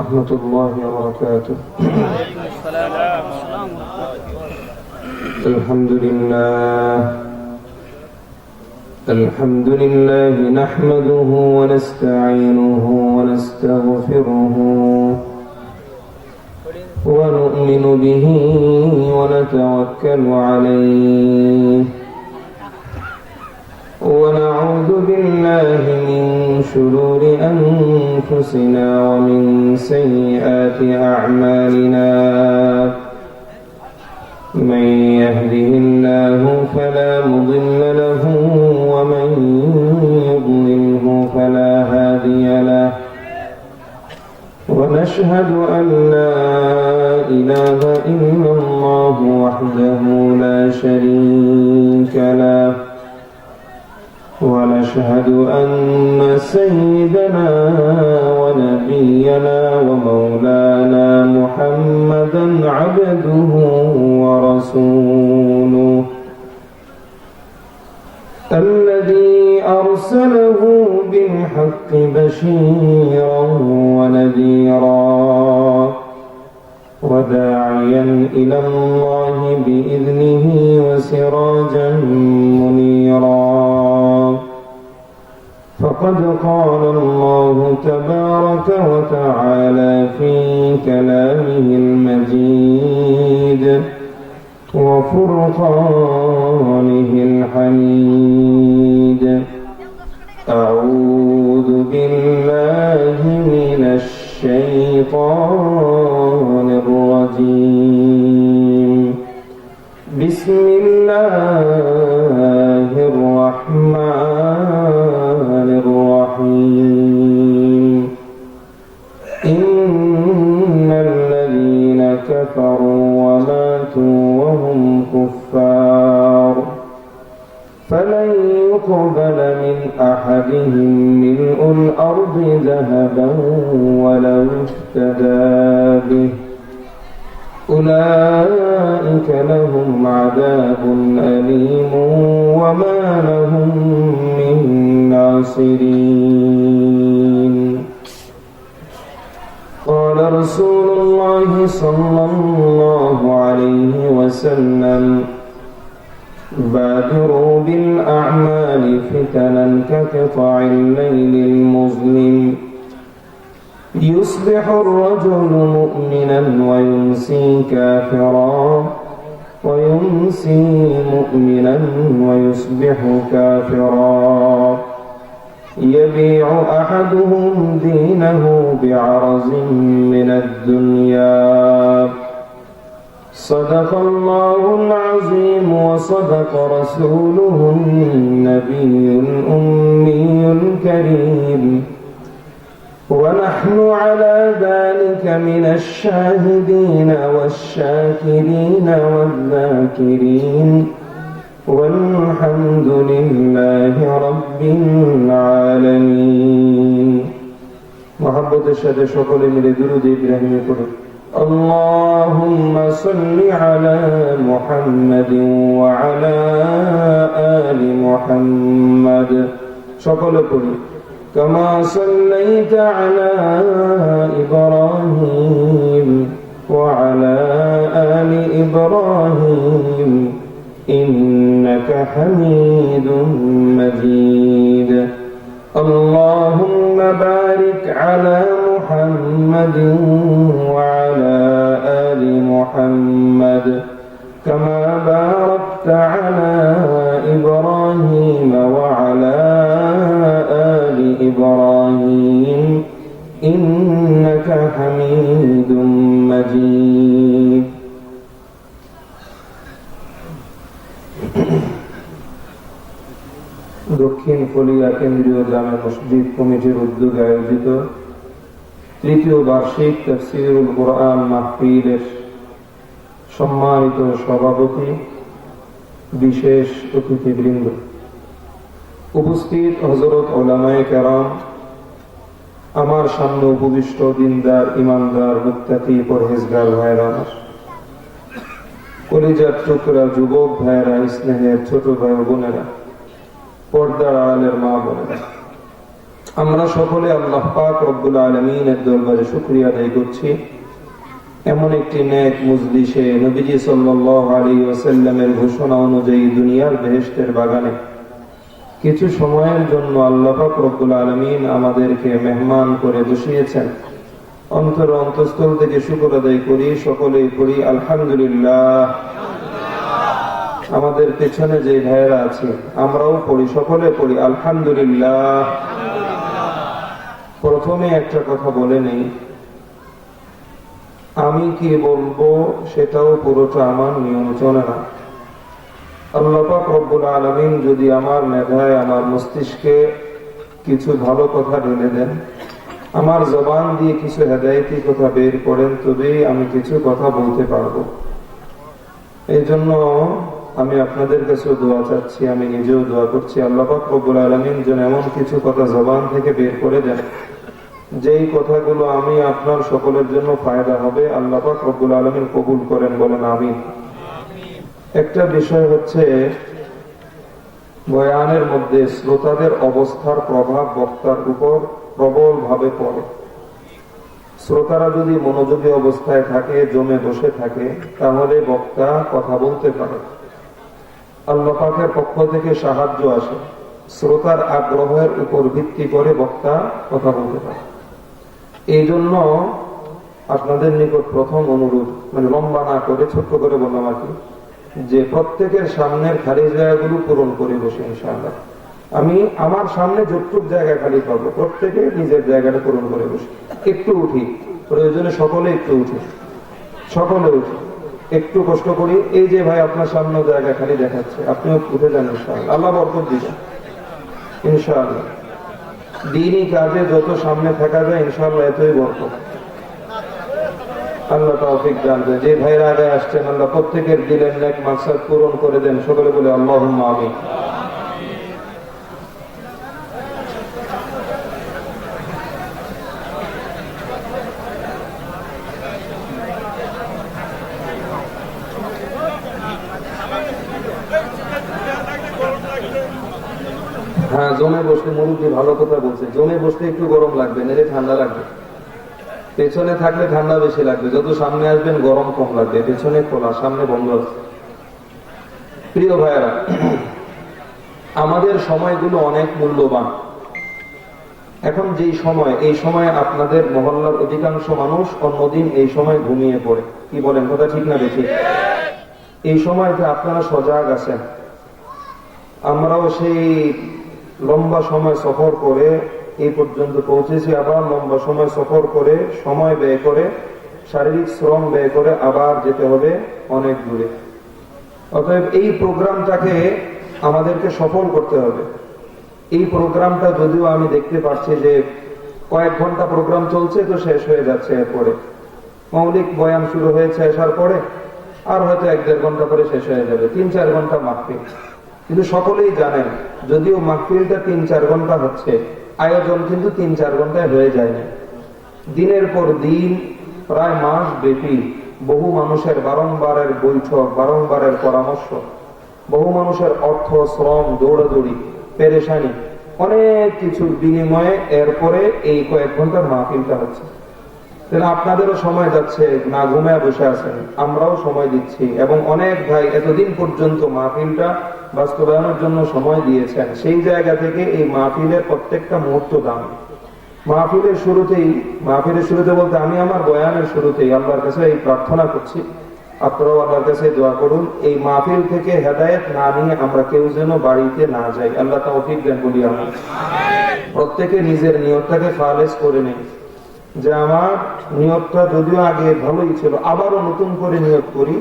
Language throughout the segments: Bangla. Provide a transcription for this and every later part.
ورحمة الله وبركاته. الحمد لله نحمده ونستعينه ونستغفره ونؤمن به ونتوكل عليه ونعوذ بالله من شرور أنفسنا ومن سيئات أعمالنا من يهده الله فلا مضل له ومن يضلله فلا هادي له ونشهد أن لا إله إلا الله وحده لا شريك له ونشهد أن سيدنا ونبينا ومولانا محمدا عبده ورسوله الذي أرسله بالحق بشيرا ونذيرا وداعيا إلى الله بإذنه وسراجا منيرا فقد قال الله تبارك وتعالى في كلامه المجيد وفرقانه الحميد أعوذ بالله من الشيطان الرجيم بسم الله الرحمن الرحيم إن الذين كفروا وماتوا وهم كفار فلن يقبل من أحدهم ملء الأرض ذهبا ولو افتدى به أولئك لهم عذاب أليم وما لهم من ناصرين قال رسول الله صلى الله عليه وسلم بادروا بالأعمال فتنا كقطع الليل المظلم يصبح الرجل مؤمنا ويمسي كافرا ويمسي مؤمنا ويصبح كافرا يبيع أحدهم دينه بعرض من الدنيا صدق الله العظيم وصدق رسوله النبي الأمي الكريم ونحن على ذلك من الشاهدين والشاكرين والذاكرين والحمد لله رب العالمين محبت الشهد شكر من درود إبراهيم كله اللهم صل على محمد وعلى آل محمد شكر كله كما صليت على إبراهيم وعلى آل إبراهيم إنك حميد مجيد اللهم بارك على محمد وعلى آل محمد كما باركت على إبراهيم وعلى آل إبراهيم إنك حميد مجيد দক্ষিণ ফলিয়া কেন্দ্রীয় জামে মসজিদ কমিটির উদ্যোগে আয়োজিত তৃতীয় বার্ষিক তাফসীরুল কুরআন মাহফিলের সম্মানিত সভাপতি, বিশেষ অতিথিবৃন্দ, উপস্থিত হযরত উলামায়ে কেরাম, আমার সামনে উপবিষ্ট দিনদার, ইমানদার, মুত্তাকি, পরহেজগার ভাইরা, কলিজার টুকরা যুবক ভাইরা, স্নেহের ছোট ভাই বোনেরা, পর্দার আড়ালের মা বোনেরা, আমরা সকলে আল্লাহ পাক রব্বুল আলামিনের দরবারে শুকরিয়া আদায় করছি এমন একটি নেক মজলিসে নবীজি সাল্লাল্লাহু আলাইহি ওয়াসাল্লামের ঘোষণা অনুযায়ী দুনিয়ার বেহেশতের বাগানে কিছু সময়ের জন্য আল্লাহ পাক রব্বুল আলামিন আমাদেরকে মেহমান করে বসিয়েছেন। অন্তর অন্তঃস্থল থেকে শুকর আদায় করি, সকলেই করি আলহামদুলিল্লাহ। আমাদের পেছনে যে ভাইয়েরা আছে আমরাও পড়ি, সকলে পড়ি আলহামদুলিল্লাহ। প্রথমে একটা কথা বলে নেই, আমি কি বলবো সেটাও পুরোটা আমার নিয়ন্ত্রণে না। আল্লাহ পাক রব্বুল আলামিন যদি আমার মেধায়, আমার মস্তিষ্কে কিছু ভালো কথা ঢেলে দেন, আমার জবান দিয়ে কিছু হেদায়েতি কথা বের করেন, তবেই আমি কিছু কথা বলতে পারবো। এই জন্য আমি আপনাদের কাছে দোয়া চাচ্ছি, আমি নিজেও দোয়া করছি, আল্লাহ পাক রব্বুল আলামিন যেন এমন কিছু কথা জবান থেকে বের করে দেন যেই কথাগুলো আমি আপনার সকলের জন্য ফায়দা হবে। আল্লাহ পাক রব্বুল আলামিন কবুল করেন, বলেন আমিন। একটা বিষয় হচ্ছে, বয়ানের মধ্যে শ্রোতাদের অবস্থার প্রভাব বক্তার উপর প্রবল ভাবে পড়ে। শ্রোতারা যদি মনোযোগী অবস্থায় থাকে, জমে বসে থাকে, তাহলে বক্তা কথা বলতে পারে, আল্লাহ পাকের পক্ষ থেকে সাহায্য আসে। শ্রোতার আগ্রহের উপর ভিত্তি করে বক্তা কথা বলতে পারে। এই জন্য আপনাদের নিকট প্রথম অনুরোধ, মানে লম্বা না করে ছোট্ট করে বললাম আর কি, যে প্রত্যেকের সামনের খালি জায়গাগুলো পূরণ করে বসে ইনশাআল্লাহ। আমি আমার সামনে যতটুক জায়গা খালি পাবো প্রত্যেকে নিজের জায়গাটা পূরণ করে বসে। একটু উঠি, প্রয়োজনে সকলে একটু উঠি, সকলে উঠি, একটু কষ্ট করি। এই যে ভাই আপনার সামনে জায়গা খালি দেখাচ্ছে, আপনিও উঠে যান ইনশাআল্লাহ, আল্লাহ বরকত দিবেন ইনশাআল্লাহ। দিনই কাজে যত সামনে থাকা যায় ইনশাআল্লাহ এতই বরকত। আল্লাহ তৌফিক দান করেন। যে ভাইরা আগে আসছেন আল্লাহ প্রত্যেকের দিলের নেক মাকসাদ পূরণ করে দেন, সকলে বলে আল্লাহুম্মা আমিন। হ্যাঁ, জমে বসলে মুরুব্বি ভালো কথা বলছে, জমে বসলে একটু গরম লাগবে, নাহলে ঠান্ডা লাগবে। পেছনে থাকলে ঠান্ডা বেশি লাগবে, যত সামনে আসবেন গরম কম লাগবে। পেছনে খোলা, সামনে বন্ধ আছে। প্রিয় ভাইয়েরা, আমাদের সময়গুলো অনেক মূল্যবান। এখন যেই সময়, এই সময় আপনাদের মহল্লার অধিকাংশ মানুষ অন্যদিন এই সময় ঘুমিয়ে পড়ে। কি বলেন, কথা ঠিক না বেশি? এই সময়তে আপনারা সজাগ আছেন। আমরাও সেই লম্বা সময় সফর করে এই পর্যন্ত পৌঁছেছি, আবার লম্বা সময় সফর করে, সময় ব্যয় করে, শারীরিক শ্রম ব্যয় করে আবার যেতে হবে অনেক দূরে। অতএব এই প্রোগ্রামটাকে আমাদেরকে সফল করতে হবে। এই প্রোগ্রামটা যদিও আমি দেখতে পাচ্ছি যে কয়েক ঘন্টা প্রোগ্রাম চলছে, তো শেষ হয়ে যাচ্ছে। এরপরে মৌলিক বয়ান শুরু হয়েছে, আসার পরে আর হয়তো 1-1.5 ঘন্টা পরে শেষ হয়ে যাবে। 3-4 ঘন্টা মাহফিল। কিন্তু সকলেই জানেন, যদিও মাহফিলটা 3-4 ঘন্টা হচ্ছে, আয়োজন কিন্তু 3-4 ঘন্টায় হয়ে যায়নি। দিনের পর দিন, প্রায় মাস ব্যাপী বহু মানুষের বারংবারের বৈঠক, বারংবারের পরামর্শ, বহু মানুষের অর্থ, শ্রম, দৌড়াদৌড়ি, পেরেশানি, অনেক কিছুর বিনিময়ে এরপরে এই কয়েক ঘন্টার মাহফিলটা হচ্ছে। আপনাদেরও সময় যাচ্ছে, না ঘুমায় বসে আছেন, আমরাও সময় দিচ্ছি। এবং অনেক ভাই এতদিন পর্যন্ত মাহফিলটা বাস্তবায়নের জন্য সময় দিয়েছেন। সেই জায়গা থেকে এই মাহফিলের প্রত্যেকটা মুহূর্ত দাম। মাহফিলের শুরুতে বলতে আমি আমার বয়ানের শুরুতেই আল্লাহর কাছে এই প্রার্থনা করছি, আপনারাও আল্লাহর কাছে দোয়া করুন, এই মাহফিল থেকে হেদায়েত না নিয়ে আমরা কেউ যেন বাড়িতে না যাই। আল্লাহ তৌফিক দেন বলি আমি। প্রত্যেকে নিজের নিয়তটাকে খালেস করে নেই, যে আমার নিয়তটা যদিও আগে ভালোই ছিল, আবারও নতুন করে নিয়ত করি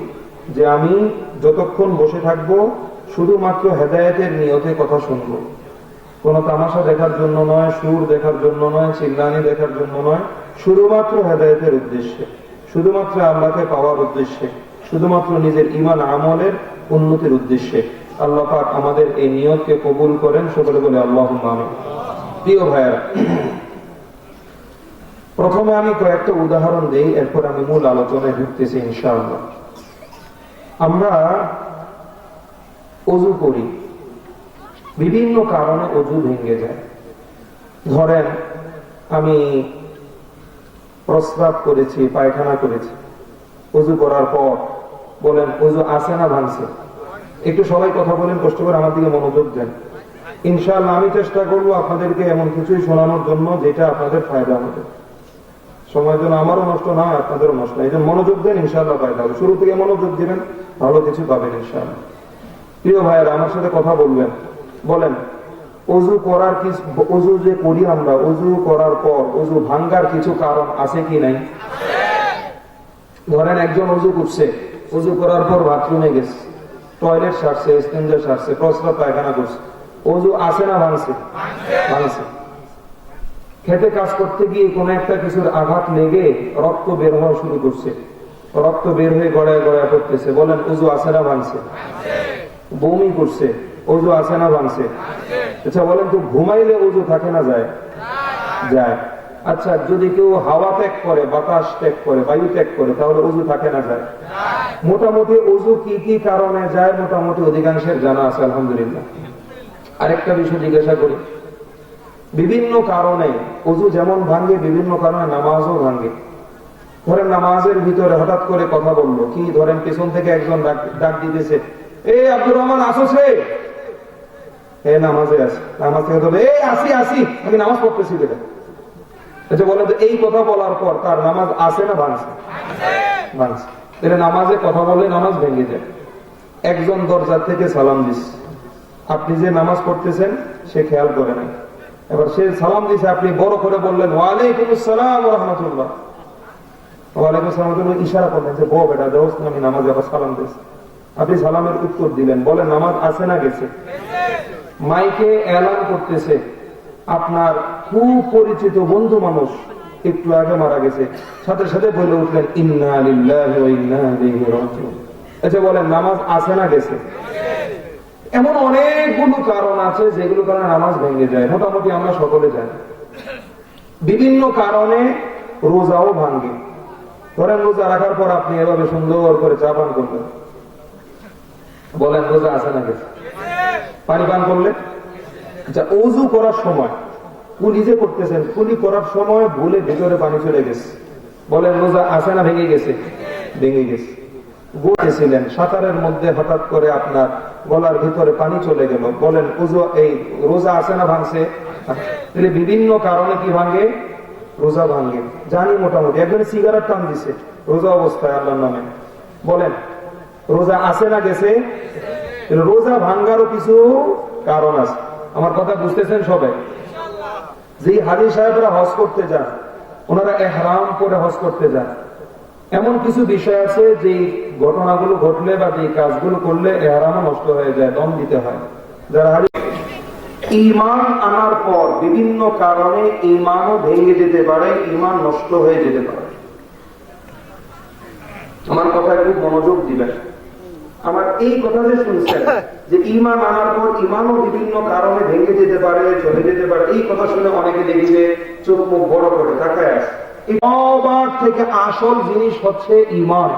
যে আমি যতক্ষণ বসে থাকবো শুধুমাত্র হেদায়েতের নিয়তে কথা শুনবো। কোন তামাশা দেখার জন্য নয়, সুর দেখার জন্য নয়, চিল্লানি দেখার জন্য নয়, শুধুমাত্র হেদায়েতের উদ্দেশ্যে, শুধুমাত্র আল্লাহকে পাওয়ার উদ্দেশ্যে, শুধুমাত্র নিজের ঈমান আমলের উন্নতির উদ্দেশ্যে। আল্লাহ পাক আমাদের এই নিয়তকে কবুল করেন, সকলে বলে আল্লাহুম্মা আমিন। প্রিয় ভাইয়েরা, প্রথমে আমি কয়েকটা উদাহরণ দেই, এরপর আমি মূল আলোচনায় ঢুকতেছি ইনশাআল্লাহ। আমরা ওযু করি, বিভিন্ন কারণে ওযু ভেঙে যায়। ধরেন আমি প্রস্রাব করেছি, পায়খানা করেছি, ওযু করার পর বলেন ওযু আছে না ভাঙছে? একটু সবাই কথা বলেন, কষ্ট করে আমার দিকে মনোযোগ দেন। ইনশাআল্লাহ আমি চেষ্টা করবো আপনাদেরকে এমন কিছুই শোনানোর জন্য যেটা আপনাদের ফায়দা হবে। সময় যেন আমারও নষ্ট না হয়, আপনাদেরও নষ্ট না। এই জন্য মনোযোগ দেন, ইনশাআল্লাহ ফায়দা হবে। শুরু থেকে মনোযোগ দিবেন, ভালো কিছু পাবেন ইনশাআল্লাহ। প্রিয় ভাইয়েরা, আমার সাথে কথা বলবেন। বলেন ওযু করার ওযু যে করি আমরা, ওযু করার পর ওযু ভাঙ্গার কিছু কারণ আছে কি নাই? ধরেন একজন ওযু করছে, ওযু করার পর বাথরুমে গেছে, টয়লেট সারছে, ইস্তেঞ্জা সারছে, প্রস্রাব পায়খানা করছে, ওযু আছে না ভাঙছে? ভাঙছে। খেতে কাজ করতে গিয়ে কোন একটা কিছুর আঘাত লেগে রক্ত বের হওয়া শুরু করছে, রক্ত বের হয়ে গড়ায় গড়ায় পড়তেছে, বলেন ওযু আছে না ভাঙছে? বমি করছে, ওযু আছে না ভাঙছে? আচ্ছা বলেন তো ঘুমাইলে ওযু থাকে না যায়? যায়। আচ্ছা যদি কেউ হাওয়া ত্যাগ করে, বাতাস ত্যাগ করে, বায়ু ত্যাগ করে, তাহলে ওযু থাকে না যায়? মোটামুটি ওযু কি কি কারণে যায় মোটামুটি অধিকাংশের জানা আছে আলহামদুলিল্লাহ। আরেকটা বিষয় জিজ্ঞাসা করি, বিভিন্ন কারণে ওযু যেমন ভাঙে, বিভিন্ন কারণে নামাজও ভাঙে। ধরেন নামাজের ভিতরে হঠাৎ করে কথা বললো, কি ধরেন পেছন থেকে একজন ডাক দিতেছে, এ আব্দুর রহমান আসোস রে? এ নামাজে আছে, নামাজ থেকে তবে এই আসি আসি, আমি নামাজ পড়তেছি বেটা। আচ্ছা বলেন তো এই কথা বলার পর তার নামাজ আছে না ভাঙছে? ভাঙছে। এটা নামাজে কথা বললে নামাজ ভেঙে যায়। একজন দরজার থেকে সালাম দিস, আপনি যে নামাজ পড়তেছেন সে খেয়াল করে নাই, এবার সে সালাম দিছে, আপনি বড় করে বললেন ওয়ালাইকুম আসসালাম ওয়া রাহমাতুল্লাহ, ওয়ালাইকুম আসসালাম, ইশারা করলেন যে বো বেটা দেওস, আমি নামাজে আবার সালাম দিছি। আপনি সালামের উত্তর দিলেন, বলেন নামাজ আছে না গেছে? মাইকে এলান করতেছে, আপনার খুব পরিচিত বন্ধু মানুষ একটু আগে মারা গেছে, সাথে সাথে বলে উঠলেন ইন্না লিল্লাহি ওয়া ইন্না ইলাইহি রাজিউন। আচ্ছা বলেন নামাজ আছে না গেছে? এমন অনেকগুলো কারণ আছে যেগুলো কারণে নামাজ ভেঙে যায়, মোটামুটি আমরা সকলে জানি। বিভিন্ন কারণে রোজাও ভাঙে। ধরেন রোজা রাখার পর আপনি এভাবে সুন্দর করে চা পান করলেন, বলেন রোজা আছে না গেছে? পানি পান করলে? আচ্ছা ওযু করার সময় কুলি যে করতেছেন, কুলি করার সময় ভুলে ভিতরে পানি চলে গেছে, বলেন রোজা আছে না ভেঙে গেছে? ভেঙে গেছে। বলতেছিলেন সাঁতারের মধ্যে হঠাৎ করে আপনার গলার ভিতরে পানি চলে গেল, বলেন ওযু এই রোজা আছে না ভাঙছে? তাহলে বিভিন্ন কারণে কি ভাঙে? রোজা ভাঙে জানি মোটামুটি। একজন সিগারেট টান দিছে রোজা অবস্থায় আল্লাহর নামে, বলেন রোজা আছে না গেছে? রোজা ভাঙ্গারও কিছু কারণ আছে। আমার কথা বুঝতেছেন সবাই? যে হাজী সাহেবরা হজ করতে যান, ওনারা ইহরাম পরে হজ করতে যান, এমন কিছু বিষয় আছে যে ঘটনাগুলো ঘটলে বা যে কাজগুলো করলে ইহরামও নষ্ট হয়ে যায়, দম দিতে হয়। যারা হাজী ঈমান আনার পর বিভিন্ন কারণে ঈমানও ভেঙে যেতে পারে, ঈমান নষ্ট হয়ে যেতে পারে। আমার কথা একটু মনোযোগ দিবেন। আমার এই কথা যে শুনছেন যে ঈমান আনার পর ঈমানও বিভিন্ন কারণে ভেঙে যেতে পারে, চলে যেতে পারে, এই কথা শুনে অনেকে দেখি যে চোখ মুখ বড় করে তাকায় আসে। সবার থেকে আসল জিনিস হচ্ছে ঈমান।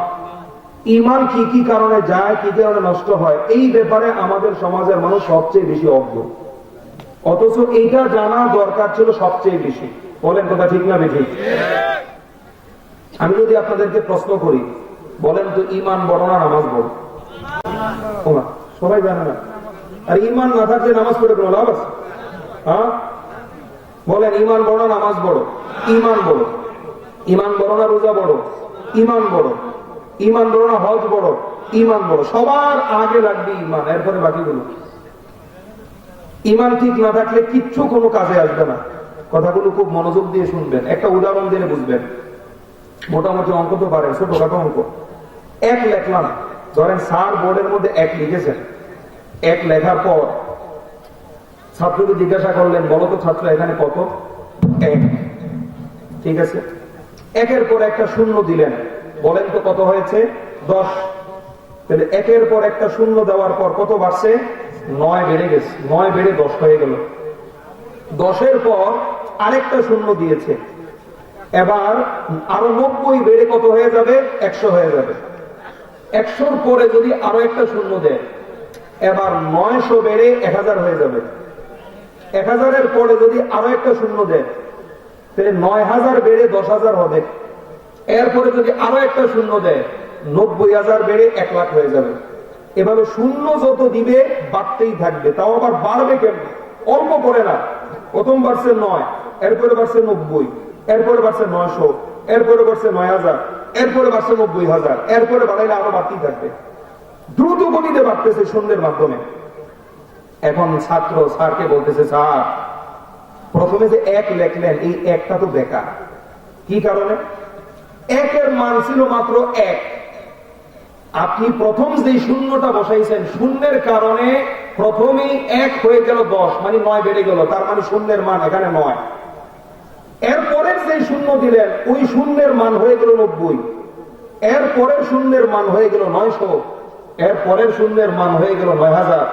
ঈমান কি কি কারণে যায়, কি কারণে নষ্ট হয়, এই ব্যাপারে আমাদের সমাজের মানুষ সবচেয়ে বেশি অজ্ঞ, অথচ এইটা জানা দরকার ছিল সবচেয়ে বেশি। বলেন কথা ঠিক না বেঠিক? আমি যদি আপনাদেরকে প্রশ্ন করি, বলেন তো ঈমান বড় না নামাজ বড়? সবাই জানে না। আর ঈমান না থাকলে নামাজ পড়ে কোনো লাভ আছে? হ্যাঁ বলেন ঈমান বড় নামাজ বড়? ঈমান বড়। ঈমান বড় না রোজা বড়? ঈমান বড়। ঈমান বড় না হজ বড়? ঈমান বড়। সবার আগে লাগবে ঈমান, এরপরে বাকিগুলো। ঈমান ঠিক না থাকলে কিচ্ছু কোনো কাজে আসবে না। কথাগুলো খুব মনোযোগ দিয়ে শুনবেন, একটা উদাহরণ দিয়ে বুঝবেন। মোটামুটি অঙ্ক তো পারেন, ছোটখাটো অঙ্ক। এক লেখলাম, ধরেন স্যার বোর্ডের মধ্যে এক লিখেছেন, এক লেখার পর ছাত্রকে জিজ্ঞাসা করলেন বলতো ছাত্র এখানে কত? এক। ঠিক আছে, একের পর একটা শূন্য দিলেন, বলেন তো কত হয়েছে? 10। তাহলে একের পর একটা শূন্য দেওয়ার পর কত বাড়ছে? 9 বেড়ে গেছে। 9 বেড়ে 10 হয়ে গেল। 10-এর পর আরেকটা শূন্য দিয়েছে, এবার আরো 90 বেড়ে কত হয়ে যাবে? 100 হয়ে যাবে। 100-র পরে যদি আরো একটা শূন্য দেয়, এবার 900 বেড়ে 1000 হয়ে যাবে। 1000-এর পরে যদি আরো একটা শূন্য দেয় তাহলে 9000 বেড়ে 10,000 হবে। এরপরে যদি আরো একটা শূন্য দেয় 90,000 বেড়ে 1 লাখ হয়ে যাবে। এভাবে শূন্য যত দিবে বাড়তেই থাকবে, তাও আবার বাড়বে কেমন? অল্প করে না। প্রথম বাড়ছে 9, এরপরে বাড়ছে 90, এরপরে বাড়ছে 900, এরপরে বাড়ছে 9,000, এরপরে বাড়ছে 90,000, এরপরে বাড়াইলে আরো বাড়তেই থাকবে। দ্রুত গতিতে বাড়তেছে শূন্যের মাধ্যমে। এখন ছাত্র স্যারকে বলতেছে, স্যার প্রথমে যে 1 লেখলেন এই 1টা তো বেকার। কি কারণে? 1-এর মান ছিল মাত্র 1। আপনি প্রথম যে শূন্যটা বসাইছেন শূন্যের কারণে প্রথমেই 1 হয়ে গেল 10, মানে 9 বেড়ে গেল, তার মানে শূন্যের মান এখানে 9। এরপরের যে শূন্য দিলেন ওই শূন্যের মান হয়ে গেল 90, এরপরের শূন্যের মান হয়ে গেল 900, এরপরের শূন্যের মান হয়ে গেল 9,000,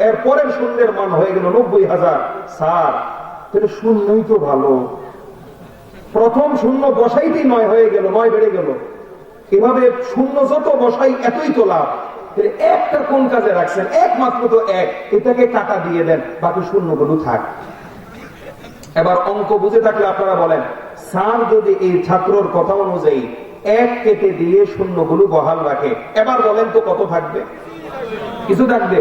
এরপরের শূন্যের মান হয়ে গেল 90,000। স্যার তাহলে শূন্যই তো ভালো, প্রথম শূন্য বসাইতেই 9 হয়ে গেল, 9 বেড়ে গেল। এভাবে শূন্য যত বসাই এতই তো লাভ। একটা কোন কাজে রাখছেন? একমাত্র তো 1, এটাকে কাটা দিয়ে দেন, বাকি শূন্যগুলো থাক। এবার অঙ্ক বুঝে থাকলে আপনারা বলেন, স্যার যদি এই ছাত্রর কথা অনুযায়ী 1 কেটে দিয়ে শূন্যগুলো বহাল রাখে, এবার বলেন তো কত থাকবে? কিছু থাকবে?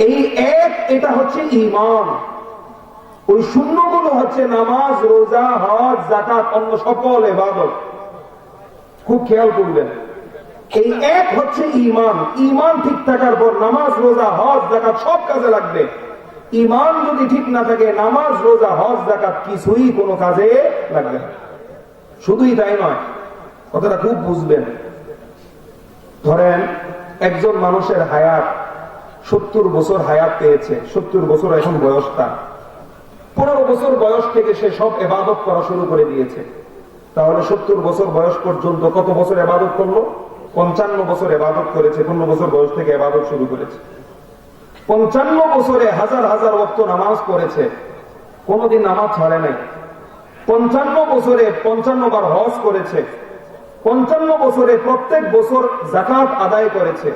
এই 1 এটা হচ্ছে ঈমান, ওই শূন্যগুলো হচ্ছে নামাজ, রোজা, হজ, যাকাত, অন্য সকল ইবাদত। খুব খেয়াল করবেন, এই 1 হচ্ছে ঈমান। ঈমান ঠিক থাকার পর নামাজ, রোজা, হজ, যাকাত সব কাজে লাগবে। ঈমান যদি ঠিক না থাকে নামাজ, রোজা, হজ, যাকাত কিছুই কোনো কাজে লাগবে না। শুধুই তাই নয়, কথাটা খুব বুঝবেন। ধরেন একজন মানুষের হায়াত 70 বছর হায়াত পেয়েছে, 70 বছর এখন বয়স তার। 15 বছর বয়স থেকে সে সব ইবাদত করা শুরু করে দিয়েছে। তাহলে 70 বছর বয়স পর্যন্ত কত বছর ইবাদত করলো? 55 বছর ইবাদত করেছে। 15 বছর বয়স থেকে ইবাদত শুরু করেছে। 55 বছরে হাজার হাজার ওয়াক্ত নামাজ পড়েছে, কোনদিন নামাজ ছাড়ে নাই। 55 বছরে 55 বার হজ করেছে। 55 বছরে প্রত্যেক বছর যাকাত আদায় করেছে।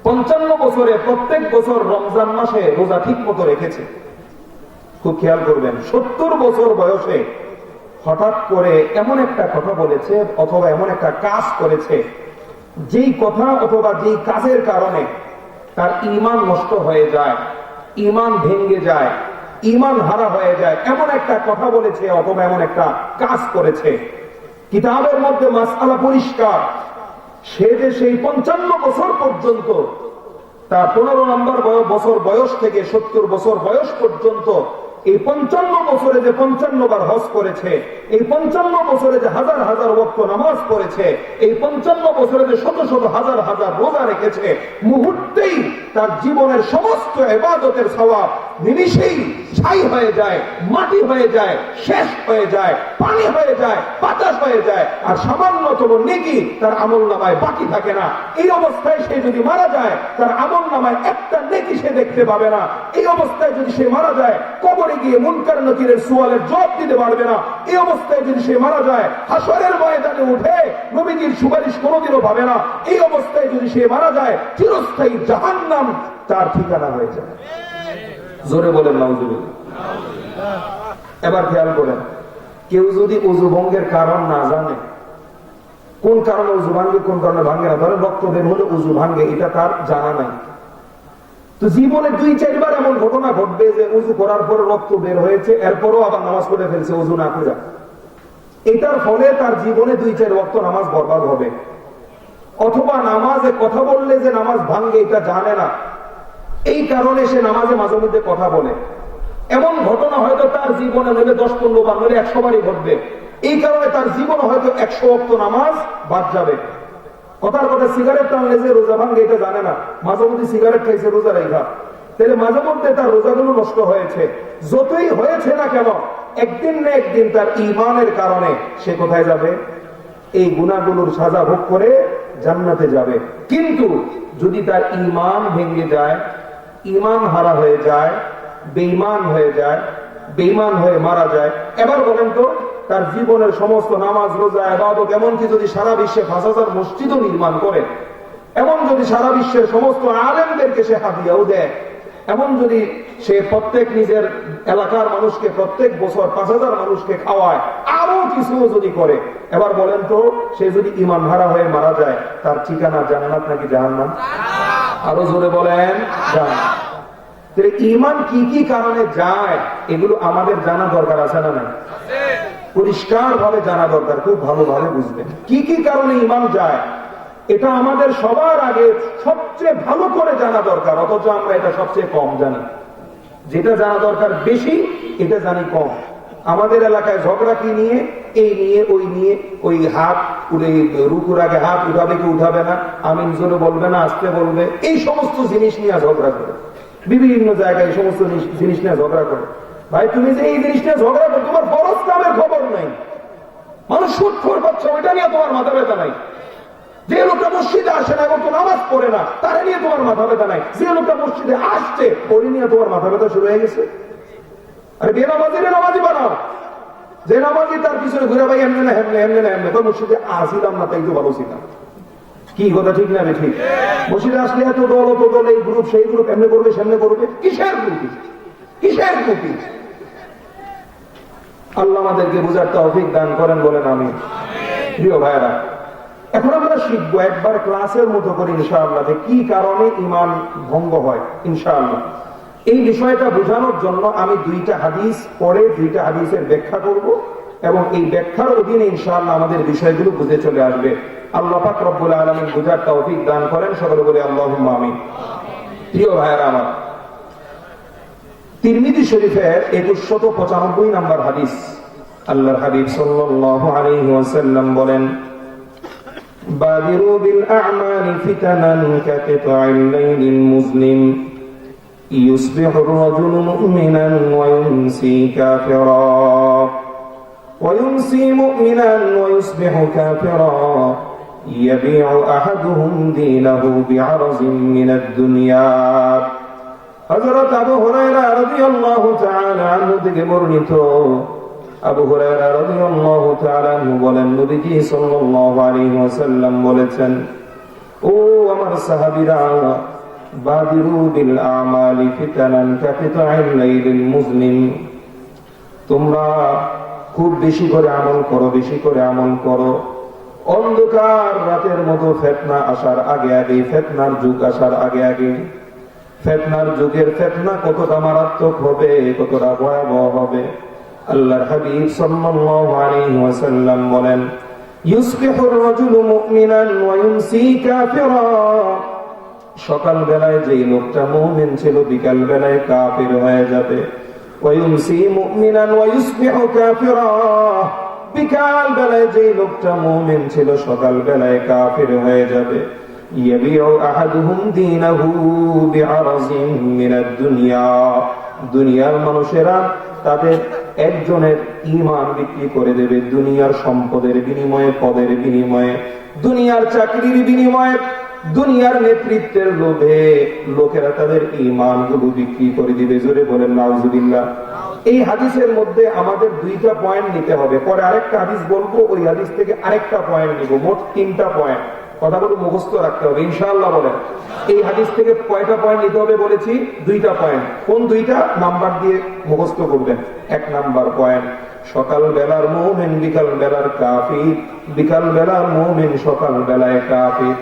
55 বছরে প্রত্যেক বছর রমজান মাসে রোজা ঠিক মতো রেখেছে। খুব খেয়াল করবেন, 70 বছর বয়সে হঠাৎ করে এমন একটা কথা বলেছে অথবা এমন একটা কাজ করেছে, যেই কথা অথবা যেই কাজের কারণে তার ঈমান নষ্ট হয়ে যায়, ঈমান ভেঙে যায়, ঈমান হারা হয়ে যায়, এমন একটা কথা বলেছে অথবা এমন একটা কাজ করেছে। কিতাবের মধ্যে মাসআলা পরিষ্কার, সে যে সেই 55 বছর পর্যন্ত, তার 15 নম্বর বছর বয়স থেকে 70 বছর বয়স পর্যন্ত এই 55 বছরে যে 55 বার হজ করেছে, এই 55 বছরে যে হাজার হাজার ওয়াক্ত নামাজ পড়েছে, এই 55 বছরে যে শত শত হাজার হাজার রোজা রেখেছে, মুহূর্তেই তার জীবনের সমস্ত ইবাদতের সওয়াব নিমিষেই ছাই হয়ে যায়, মাটি হয়ে যায়, শেষ হয়ে যায়, পানি হয়ে যায়, বাতাস হয়ে যায়, আর সামান্যতম নেকি তার আমলনামায় বাকি থাকে না। এই অবস্থায় সে যদি মারা যায়, তার আমলনামায় একটা নেকি সে দেখতে পাবে না। এই অবস্থায় যদি সে মারা যায়, কবরে গিয়ে মুনকার নকিরের সুয়ালের জবাব দিতে পারবে না। এই অবস্থায় যদি সে মারা যায়, হাসরের ময়দানে উঠে নবীজির সুপারিশ কোনোদিনও পাবে না। এই অবস্থায় যদি সে মারা যায়, চিরস্থায়ী জাহান্নাম তার ঠিকানা হয়ে যায়। জোরে বলেন নাউজুবিল্লাহ। এবার খেয়াল করেন, কেউ যদি ওযু ভঙ্গের কারণ না জানে, কোন কারণে ওযু ভাঙ্গে কোন কারণে ভাঙ্গে না, ধরেন রক্ত বের হলে ওযু ভাঙ্গে, এটা তার জানা নাই, তো জীবনে 2-4 বার এমন ঘটনা ঘটবে যে ওযু করার পর রক্ত বের হয়েছে, এরপরও আবার নামাজ পড়ে ফেলছে ওযু না করে। এটার ফলে তার জীবনে 2-4 ওয়াক্ত নামাজ বরবাদ হবে। অথবা নামাজে কথা বললে যে নামাজ ভাঙ্গে এটা জানে না, এই কারণে সে নামাজে মাঝে মধ্যে কথা বলে। এমন ঘটনা হয়তো তার জীবনে নইলে 10-15 বার নইলে 100 বারই ঘটবে। এই কারণে তার জীবনে হয়তো 100 ওয়াক্ত নামাজ বাদ যাবে। কথার কথা, সিগারেট টানলে যে রোজা ভাঙ্গে এটা জানে না, মাঝে মধ্যে সিগারেট খাইছে রোজা রেখা, তাহলে মাঝে মধ্যে তার রোজাগুলো নষ্ট হয়েছে। যতই হয়েছে না কেন, একদিন না একদিন তার ঈমানের কারণে সে কোথায় যাবে? এই গুনাহগুলোর সাজা ভোগ করে জান্নাতে যাবে। কিন্তু যদি তার ঈমান ভেঙে যায়, ঈমান হারা হয়ে যায়, বেঈমান হয়ে যায়, বেঈমান হয়ে মারা যায়, এবার বলেন তো তার জীবনের সমস্ত নামাজ, রোজা, ইবাদত, এমনকি যদি সারা বিশ্বে 5000 মসজিদও নির্মাণ করে, এমন যদি সারা বিশ্বের সমস্ত আলেমদেরকে সে হাদিয়াও দেয়, এমন যদি সে প্রত্যেক নিজের এলাকার মানুষকে প্রত্যেক বছর 5,000 মানুষকে খাওয়ায়, আরো কিছু যদি করে, এবার বলেন তো সে যদি ইমান হারা হয়ে মারা যায়, তার ঠিকানা জান্নাত নাকি জাহান্নাম? আরো জোরে বলেন জান্নাত। ইমান কি কি কারণে যায় এগুলো আমাদের জানা দরকার আছে না নাই? পরিষ্কার ভাবে জানা দরকার, খুব ভালোভাবে বুঝবেন কি কি কারণে ইমান যায়। এটা আমাদের সবার আগে সবচেয়ে ভালো করে জানা দরকার, অথচ আমরা এটা সবচেয়ে কম জানি। যেটা জানা দরকার বেশি, এটা জানি কম। আমাদের এলাকায় ঝগড়া কি নিয়ে? এই নিয়ে, ওই নিয়ে, ওই হাত উড়ে রুকুর আগে হাত উঠাবে কি উঠাবে না, আমিন জোরে বলবে না আস্তে বলবে, এই সমস্ত জিনিস নিয়ে ঝগড়া করে। বিভিন্ন জায়গায় এই সমস্ত জিনিস নিয়ে ঝগড়া করে। ভাই তুমি যে এই জিনিস নিয়ে ঝগড়া করো, তোমার ফরজ কামের খবর নাই, মানুষ সুদ খোর পাচ্ছে, ওইটা নিয়ে তোমার মাথা ব্যথা নাই। যে লোকটা মসজিদে আসে না এবং তো নামাজ পড়ে না, তারা নিয়ে তোমার মাথা ব্যথা নাই। যে লোকটা মসজিদে আসছে, ওই নিয়ে তোমার মাথা ব্যথা শুরু হয়ে গেছে। আরে বেনামাজিরে নামাজি বানাও, যে নামাজি তার পিছনে ঘুরে ভাই এমনি না হেমনে, এমনি না এমনি, তো মসজিদে আসিলাম না তাই তো ভালো ছিলাম। কি কথা ঠিক না? ঠিক। মসজিদে আসলে এত দল, অত দল, এই গ্রুপ সেই গ্রুপ, এমনি করবে সামনে করবে, কিসের গ্রুপি, কিসের গ্রুপি? আল্লাহ আমাদেরকে বুঝার তৌফিক দান করেন, বলেন আমিন। প্রিয় ভাইরা, এখন আমরা শিখবো একবার ক্লাসের মতো করে ইনশাআল্লাহ যে কি কারণে ঈমান ভঙ্গ হয়। ইনশাআল্লাহ এই বিষয়টা বোঝানোর জন্য আমি 2টা হাদিস পড়ে 2টা হাদিসের ব্যাখ্যা করব, এবং এই ব্যাখ্যার অধীনে ইনশাআল্লাহ আমাদের বিষয়গুলো বুঝে চলে আসবে। আল্লাহ পাক রব্বুল আলামিন বুঝার তৌফিক দান করেন, সকলে বলে আল্লাহুম্মা আমিন। প্রিয় ভাইরা আমার, তিরমিজি শরীফের 2195 নম্বর হাদিস, আল্লাহর হাবিব সাল্লাল্লাহু আলাইহি ওয়াসাল্লাম বলেন, বাদিরু বিল আ'মালি ফিতানান কাকিতা'il লাইলিল মুসলিম ইউসবিহু আর-রাজুলু মুমিনান ওয়া ইউমসি কাফিরা ওয়া ইউমসি মুমিনান ওয়া ইউসবিহু কাফিরা ইয়াবি'ু আহাদুহুম দীনাহু বি'আরযিন মিনাদ দুনিয়া। হযরত আবু হুরায়রা রাদিয়াল্লাহু তাআলা আনহু থেকে বর্ণিত, আবু হুরায়রা রাদিয়াল্লাহু তাআলা আনহু বলেন, নবীজি সাল্লাল্লাহু আলাইহি ওয়াসাল্লাম বলেছেন, ও আমার সাহাবীরা, বাদিরু বিল আমালি ফিতানান কাকিতা'il লাইলিল মুসলিম, তোমরা খুব বেশি করে আমল করো, বেশি করে আমল করো। অন্ধকার রাতের মতো ফিতনা আসার আগে আগে, ফিতনার যুগ আসার আগে আগে, ফিতনার যুগের ফিতনা কতটা মারাত্মক হবে, কতটা ভয়াবহ হবে। আল্লাহর হাবিব সাল্লাল্লাহু আলাইহি ওয়াসাল্লাম বলেন, ইউসবিহুর রাজুলু মুমিনান ওয়া ইউমসি কাফিরা, সকাল বেলায় যেই লোকটা মুমিন ছিল বিকাল বেলায় কাফির হয়ে যাবে। ওয়া ইউমসি মুমিনান ওয়া ইউসবিহু কাফিরা, বিকাল বেলায় যেই লোকটা মুমিন ছিল সকাল বেলায় কাফির হয়ে যাবে। ইয়াবিউ আহাদুহুম দীনাহু বি'আরযিন মিনাদ দুনিয়া, দুনিয়ার মানুষেরা তাদের একজনের ঈমান বিক্রি করে দেবে দুনিয়ার সম্পদের বিনিময়ে, পদের বিনিময়ে, দুনিয়ার চাকরির বিনিময়ে, দুনিয়ার নেতৃত্বের লোভে লোকেরা তাদের ঈমান গুলো বিক্রি করে দিবে। জোরে বলেন নাউজুবিল্লাহ। এই হাদিসের মধ্যে আমাদের 2টা পয়েন্ট নিতে হবে, পরে আরেকটা হাদিস বলবো, ওই হাদিস থেকে আরেকটা পয়েন্ট নিব, মোট 3টা পয়েন্ট। কথাগুলো মুখস্থ রাখতে হবে ইনশাআল্লাহ। বলেন এই হাদিস থেকে কয়টা পয়েন্ট নিতে হবে বলেছি? 2টা পয়েন্ট। কোন 2টা? নাম্বার দিয়ে মুখস্থ করবেন। 1 নাম্বার পয়েন্ট, সকাল বেলার মুমিন বিকাল বেলার কাফির, বিকাল বেলার মুমিন সকাল বেলায় কাফির।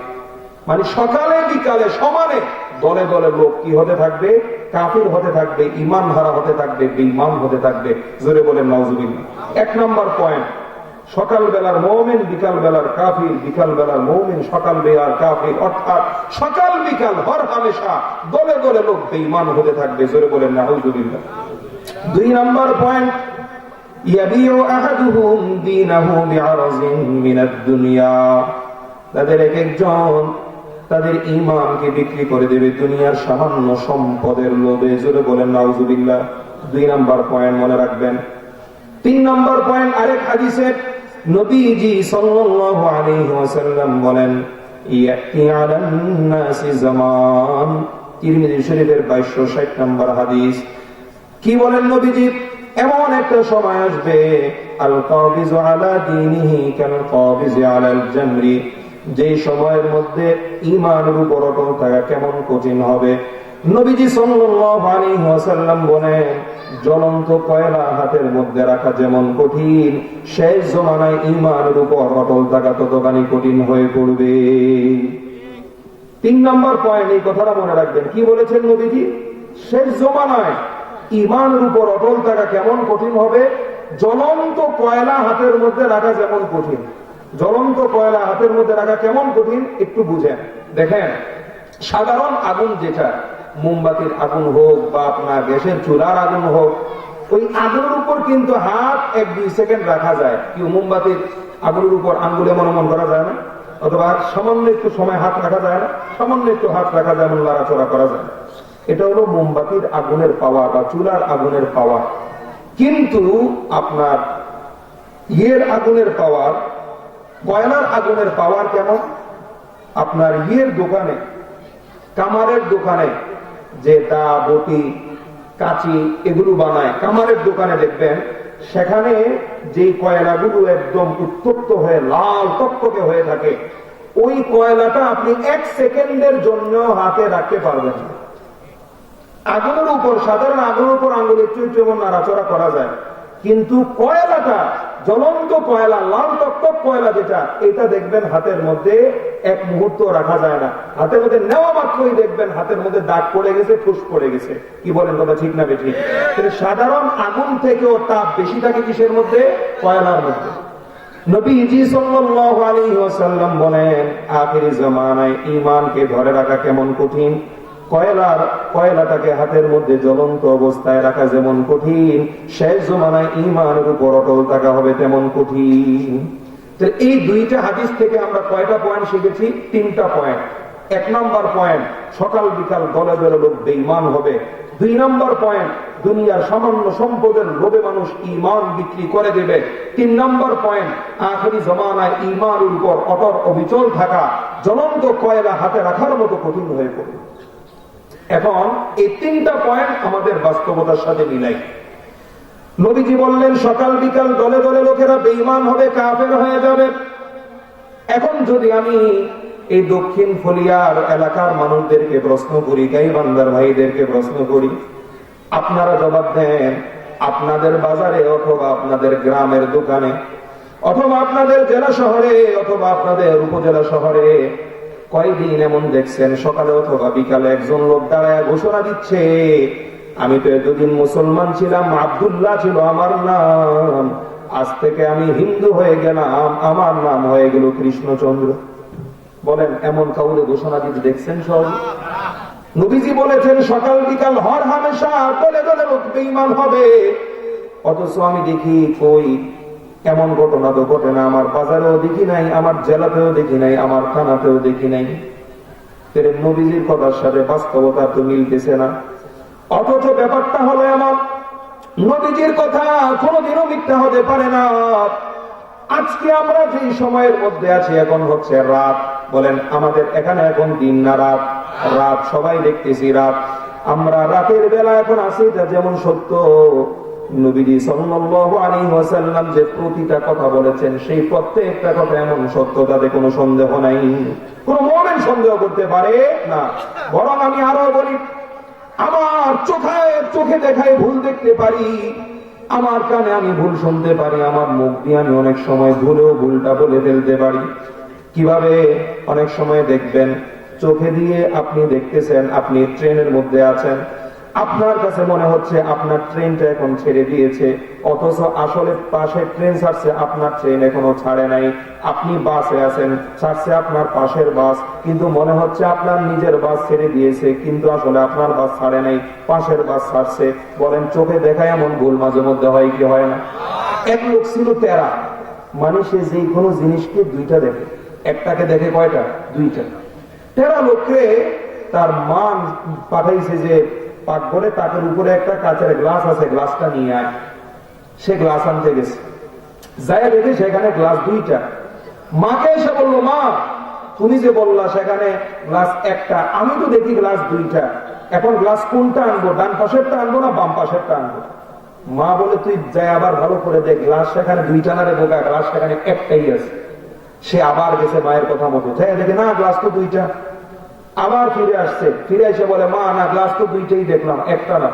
মানে সকালে বিকালে সমানে দলে দলে লোক কি হতে থাকবে? কাফির হতে থাকবে, ঈমান হারা হতে থাকবে, বেঈমান হতে থাকবে। জোরে বলেন নাউজুবিল্লাহ। 1 নাম্বার পয়েন্ট, সকাল বেলার মুমিন বিকাল বেলার কাফির, বিকাল বেলার মুমিন সকাল বেলার কাফির, অর্থাৎ সকাল বিকাল হর হামেশা দলে দলে লোক বেঈমান হতে থাকবে। জোরে বলেন নাউজুবিল্লাহ। 2 নাম্বার পয়েন্ট, ইয়াবিউ আহাদুহুম দীনাহু বি'আরযিন মিনাদ দুনিয়া, তাদের এক একজন তাদের ঈমানকে বিক্রি করে দেবে দুনিয়ার সামান্য সম্পদের লোভে। জোরে বলেন নাউজুবিল্লাহ। 2 নাম্বার পয়েন্ট মনে রাখবেন। 3 নাম্বার পয়েন্ট, আরেক হাদিসে নবীজি সাল্লাল্লাহু আলাইহি ওয়াসাল্লাম বলেন, ইয়াতি আলান নাসি জামান, তিরমিজি শরীফের 2260 নম্বর হাদিস। কি বলেন নবীজি? এমন একটা সময় আসবে, আল কাবিজু আলা দীনিহি কাল কাবিজি আলাল জামরি, যে সময়ের মধ্যে ঈমানের উপর অটল থাকা কেমন কঠিন হবে, নবীজি সাল্লাল্লাহু আলাইহি ওয়াসাল্লাম বলেন, জ্বলন্ত কয়লা হাতের মধ্যে রাখা যেমন কঠিন, শেষ জমানায় ঈমানের উপর অটল থাকা ততখানি কঠিন হয়ে পড়বে। 3 নম্বর পয়েন্ট, এই কথাটা মনে রাখবেন। কি বলেছেন নবীজি? শেষ জমানায় ঈমানের উপর অটল থাকা কেমন কঠিন হবে? জ্বলন্ত কয়লা হাতের মধ্যে রাখা যেমন কঠিন। জ্বলন্ত কয়লা হাতের মধ্যে রাখা কেমন কঠিন একটু বুঝেন। দেখেন, সাধারণ আগুন যেটা, মোমবাতির আগুন হোক বা আপনার গ্যাসের চুলার আগুন হোক, ওই আগুনের উপর কিন্তু হাত 1-2 সেকেন্ড রাখা যায়। কেউ মোমবাতির আগুনের উপর আঙ্গুলে মনমন করা যায় না, অথবা সামান্য একটু সময় হাত রাখা যায় না, সামান্য একটু হাত রাখা যায়, এমন লড়াচড়া করা যায়। এটা হলো মোমবাতির আগুনের পাওয়ার বা চুলার আগুনের পাওয়ার। কিন্তু আপনার আগুনের পাওয়ার, কয়লার আগুনের পাওয়ার কেমন? আপনার দোকানে, কামারের দোকানে যে দা, বটি, কাঁচি এগুলো বানায়, কামারের দোকানে দেখবেন সেখানে যে কয়লাগুলো একদম উত্তপ্ত হয়ে লাল টকটকে হয়ে থাকে, ওই কয়লাটা আপনি 1 সেকেন্ডের জন্য হাতে রাখতে পারবেন না। আগুনের উপর, সাধারণ আগুনের উপর আঙুল একটু একটু এমন নাড়াচড়া করা যায়, কিন্তু কয়লাটা, জ্বলন্ত কয়লা, লাল টকটক কয়লা যেটা, এটা দেখবেন হাতের মধ্যে 1 মুহূর্ত রাখা যায় না। হাতের মধ্যে নেওয়া মাত্রই দেখবেন হাতের মধ্যে দাগ পড়ে গেছে, ফুস পড়ে গেছে। কি বলেন কথা, ঠিক না বেঠিক? সাধারণ আগুন থেকেও তাপ বেশি থাকে কিসের মধ্যে? কয়লার মধ্যে। নবীজি সাল্লাল্লাহু আলাইহি ওয়াসাল্লাম বলেন, আখিরি জামানায় ঈমানকে ধরে রাখা কেমন কঠিন, কয়লাটাকে হাতের মধ্যে জ্বলন্ত অবস্থায় রাখা যেমন কঠিন, শেষ জমানায় ঈমানের উপর অটল থাকা হবে তেমন কঠিন। তো এই 2টা হাদিস থেকে আমরা কয়টা পয়েন্ট শিখেছি? 3টা পয়েন্ট। 1 নম্বর পয়েন্ট, সকাল বিকাল দলে দলে লোক বেঈমান হবে। 2 নম্বর পয়েন্ট, দুনিয়ার সামান্য সম্পদের লোভে মানুষ ঈমান বিক্রি করে দেবে। 3 নম্বর পয়েন্ট, আখিরি জামানায় ঈমানের উপর অটল অবিচল থাকা জ্বলন্ত কয়লা হাতে রাখার মতো কঠিন হয়ে পড়বে। এখন এই 3টা পয়েন্ট আমাদের বাস্তবতার সাথে মিলাই। নবীজি বললেন, সকাল বিকাল দলে দলে লোকেরা বেঈমান হবে, কাফের হয়ে যাবে। এখন যদি আমি এই দক্ষিণ ফলিয়ার এলাকার মানুষদেরকে প্রশ্ন করি, গাইবান্ধার ভাইদেরকে প্রশ্ন করি, আপনারা জবাব দেন, আপনাদের বাজারে অথবা আপনাদের গ্রামের দোকানে অথবা আপনাদের জেলা শহরে অথবা আপনাদের উপজেলা শহরে কয়দিন এমন দেখছেন সকালে অথবা বিকালে একজন লোক দাঁড়ায় ঘোষণা দিচ্ছে, আমি তো এতদিন মুসলমান ছিলাম, আব্দুল্লাহ ছিল আমার নাম, আজ থেকে আমি হিন্দু হয়ে গেলাম, আমার নাম হয়ে গেল কৃষ্ণচন্দ্র। বলেন, এমন কাউকে ঘোষণা দিতে দেখছেন সব? নবীজি বলেছেন, সকাল বিকাল হর হামেশা দলে দলে লোক বেঈমান হবে। অথচ আমি দেখি কই এমন ঘটনা তো ঘটে না, আমার বাজারেও দেখি নাই, আমার জেলাতেও দেখি নাই, আমার থানাতেও দেখি নাই। নবীজির কথার সাথে বাস্তবতা তো মিলতেছে না। অথচ ব্যাপারটা হলো এমন, নবীজির কথা কোনোদিনও মিথ্যা হতে পারে না। আজকে আমরা যে সময়ের মধ্যে আছি, এখন হচ্ছে রাত। বলেন, আমাদের এখানে এখন দিন না রাত? রাত, সবাই দেখতেছি রাত। আমরা রাতের বেলা এখন আছি, এটা যেমন সত্য, নবীজি সাল্লাল্লাহু আলাইহি ওয়াসাল্লাম যে প্রতিটা কথা বলেছেন, সেই প্রত্যেকটা কথা এমন সত্য, তাতে কোনো সন্দেহ নাই। কোন মুমিন সন্দেহ করতে পারে না। বরং আমি আরো বলি, আমার চোখে দেখায় ভুল দেখতে পারি, আমার কানে আমি ভুল শুনতে পারি, আমার মুখ দিয়ে আমি অনেক সময় ভুলেও ভুলটা বলে ফেলতে পারি। কিভাবে? অনেক সময় দেখবেন চোখে দিয়ে আপনি দেখতেছেন, আপনি ট্রেনের মধ্যে আছেন, আপনার কাছে মনে হচ্ছে আপনার ট্রেনটা এখন ছেড়ে দিয়েছে, অথচ আসলে পাশে ট্রেন ছাড়ছে, আপনার ট্রেন এখনো ছাড়ে নাই। আপনি বাসে আছেন, ছাড়ছে আপনার পাশের বাস, কিন্তু মনে হচ্ছে আপনার নিজের বাস ছেড়ে দিয়েছে, কিন্তু আসলে আপনার বাস ছাড়ে নাই, পাশের বাস ছাড়ছে। বলেন, চোখে দেখায় এমন ভুল মাঝে মধ্যে হয় কি হয় না? এক লোক ছিল তেরা, মানে সে যে কোনো জিনিসকে 2টা দেখে, একটাকে দেখে কয়টা? 2টা। তেরা লোককে তার মা পাঠাইছে যে পাকঘরে তাকের উপরে একটা কাঁচের গ্লাস আছে, গ্লাসটা নিয়ে আয়। সে গ্লাস আনতে গেছে, যাই দেখে সেখানে গ্লাস 2টা। মাকে এসে বললো, মা তুমি যে বললা সেখানে গ্লাস একটা, আমি তো দেখি গ্লাস 2টা, এখন গ্লাস কোনটা আনবো, ডান পাশেরটা আনবো না বাম পাশেরটা আনবো? মা বলে, তুই যাই আবার ভালো করে দেখ, গ্লাস সেখানে 2টা না রে বোকা, গ্লাস সেখানে একটাই আছে। সে আবার গেছে মায়ের কথা মতো, যাই দেখে না গ্লাস তো 2টা। আবার ফিরে আসছে, ফিরে এসে বলে মা না গ্লাস তো দুইটাই দেখলাম, একটা না।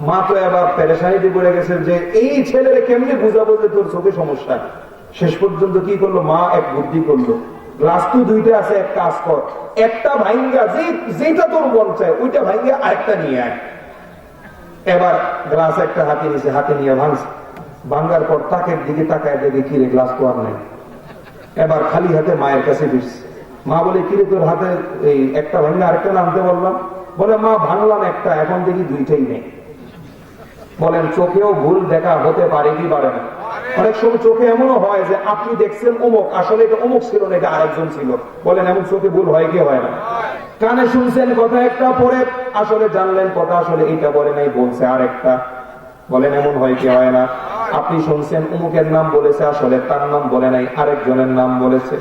মা তো এবার পেরেশানিতে পড়ে গেছে যে এই ছেলের কেমনে বুঝাবো যে তোর চোখে সমস্যা। শেষ পর্যন্ত কি করলো, মা এক বুদ্ধি করলো, গ্লাস তো দুইটা আছে, এক কাজ কর, একটা ভাঙ্গা যেটা তোর মন চায় ওইটা ভাঙ্গা আরেকটা নিয়ে আয়। এবার গ্লাস একটা হাতে নিয়েছে, হাতে নিয়ে ভাঙছে, ভাঙ্গার পর তাকের দিকে তাকায় দেখে কিরে গ্লাস তো আর নাই। এবার খালি হাতে মায়ের কাছে ফিরছে। মা বলে কিরে তোর হাতে এই একটা ভাঙ্গা আরেকটা আনতে বললাম। বলে মা ভাঙলাম একটা, এখন দেখি দুইটাই নেই। বলেন চোখেও ভুল দেখা হতে পারে কি পারে না? অনেক সময় চোখে এমনও হয় যে আপনি দেখছেন অমুক, আসলে এটা অমুক ছিল না, এটা আরেকজন ছিল। বলেন এমন চোখে ভুল হয় কি হয় না? কানে শুনছেন কথা একটা, পরে আসলে জানলেন কথা আসলে এটা বলে নাই, বলছে আরেকটা। বলেন এমন হয় কি হয় না? আপনি শুনছেন অমুকের নাম বলেছে, আসলে তার নাম বলে নাই, আরেকজনের নাম বলেছে।